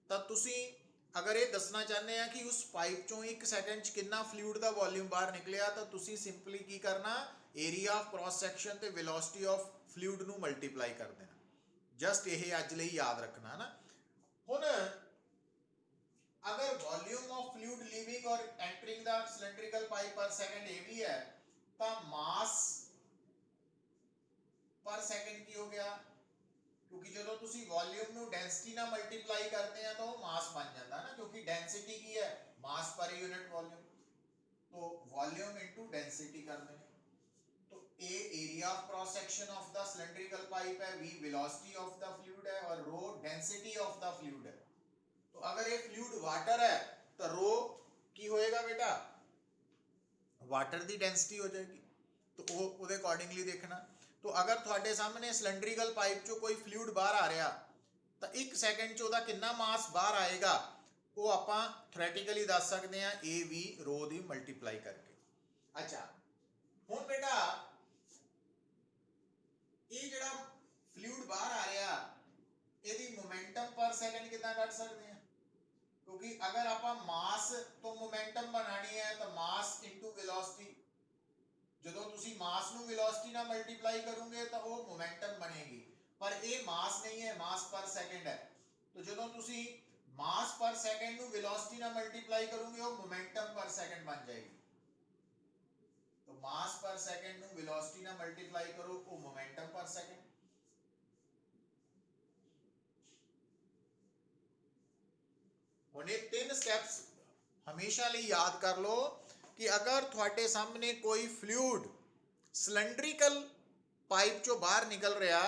तो तुसी अगर ये दसना चाहते हैं कि उस पाइप चों 1 सेकंड च कितना फ्लूइड का वॉल्यूम बाहर निकलिया, तो तुसी सिंपली की करना एरिया ऑफ क्रॉस सैक्शन ते वेलोसिटी ऑफ फ्लूइड नू मल्टीप्लाई कर देना। जस्ट ये अज लई याद रखना, है ना। हुण अगर वॉल्यूम ऑफ फ्लूइड लीविंग और एंटरिंग द सिलेंड्रिकल पाइप पर सेकंड ए भी है, तो मास पर सेकंड की हो गया, क्योंकि जो तुसी वॉल्यूम नू डेंसिटी ना मल्टीप्लाई करते हैं तो मास बन जाता है ना, क्योंकि डेंसिटी की है मास पर यूनिट वॉल्यूम, तो वॉल्यूम इनटू डेंसिटी करते हैं। तो A area of cross section of the cylindrical pipe है, V velocity of the fluid है, और rho density of the fluid है। तो अगर ये फ्लूइड वाटर है तो रो की होएगा बेटा, वाटर की डेंसिटी हो जाएगी, तो वो उसके अकॉर्डिंगली देखना। तो अगर थोड़े सामने सिलेंड्रिकल पाइप चो कोई फ्लूइड बाहर आ रहा, तो 1 सेकंड च उसका कितना मास बाहर आएगा वो आपां थ्योरेटिकली दस सकते हैं A V row the multiply करके। अच्छा हुण बेटा ਇਹ ਜਿਹੜਾ ਫਲੂਇਡ ਬਾਹਰ ਆ ਰਿਹਾ ਇਹਦੀ ਮੋਮੈਂਟਮ ਪਰ ਸੈਕਿੰਡ ਕਿਦਾਂ ਕੱਢ ਸਕਦੇ ਆ ਕਿਉਂਕਿ ਅਗਰ ਆਪਾਂ ਮਾਸ ਤੋਂ ਮੋਮੈਂਟਮ ਬਣਾਣੀ ਹੈ ਤਾਂ ਮਾਸ ਇਨਟੂ ਵੈਲੋਸਿਟੀ ਜਦੋਂ ਤੁਸੀਂ ਮਾਸ ਨੂੰ ਵੈਲੋਸਿਟੀ ਨਾਲ ਮਲਟੀਪਲਾਈ ਕਰੋਗੇ ਤਾਂ ਉਹ ਮੋਮੈਂਟਮ ਬਣੇਗੀ ਪਰ ਇਹ ਮਾਸ ਨਹੀਂ ਹੈ ਮਾਸ ਪਰ ਸੈਕਿੰਡ ਹੈ तो जो तुसी मास पर सेकंड नु वेलोसिटी ना मल्टीप्लाई करोगे वो मोमेंटम पर सेकंड बन जाएगी तो मास पर सेकंड नु वेलोसिटी ना मल्टीप्लाई करो वो मोमेंटम पर सेकंड हुणे तीन स्टेप्स हमेशा लिए याद कर लो कि अगर थोड़े सामने कोई फ्लूइड सिलेंड्रिकल पाइप चो बाहर निकल रहा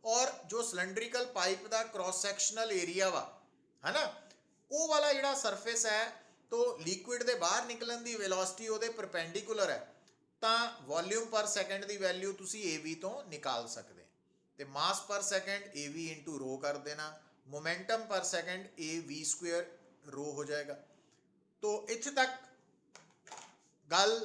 और जो सिलेंड्रिकल पाइप का क्रॉस सैक्शनल एरिया वा है ना वो वाला जिहड़ा सरफेस है तो लिक्विड के बाहर निकलन की वेलोसिटी वो परपेंडिकुलर है तो वॉल्यूम पर सैकेंड की वैल्यू तुसी AV तो निकाल सकते तो मास पर सैकेंड AV इंटू रो कर देना मोमेंटम पर सैकेंड AV² रो हो जाएगा तो इत्थे तक गल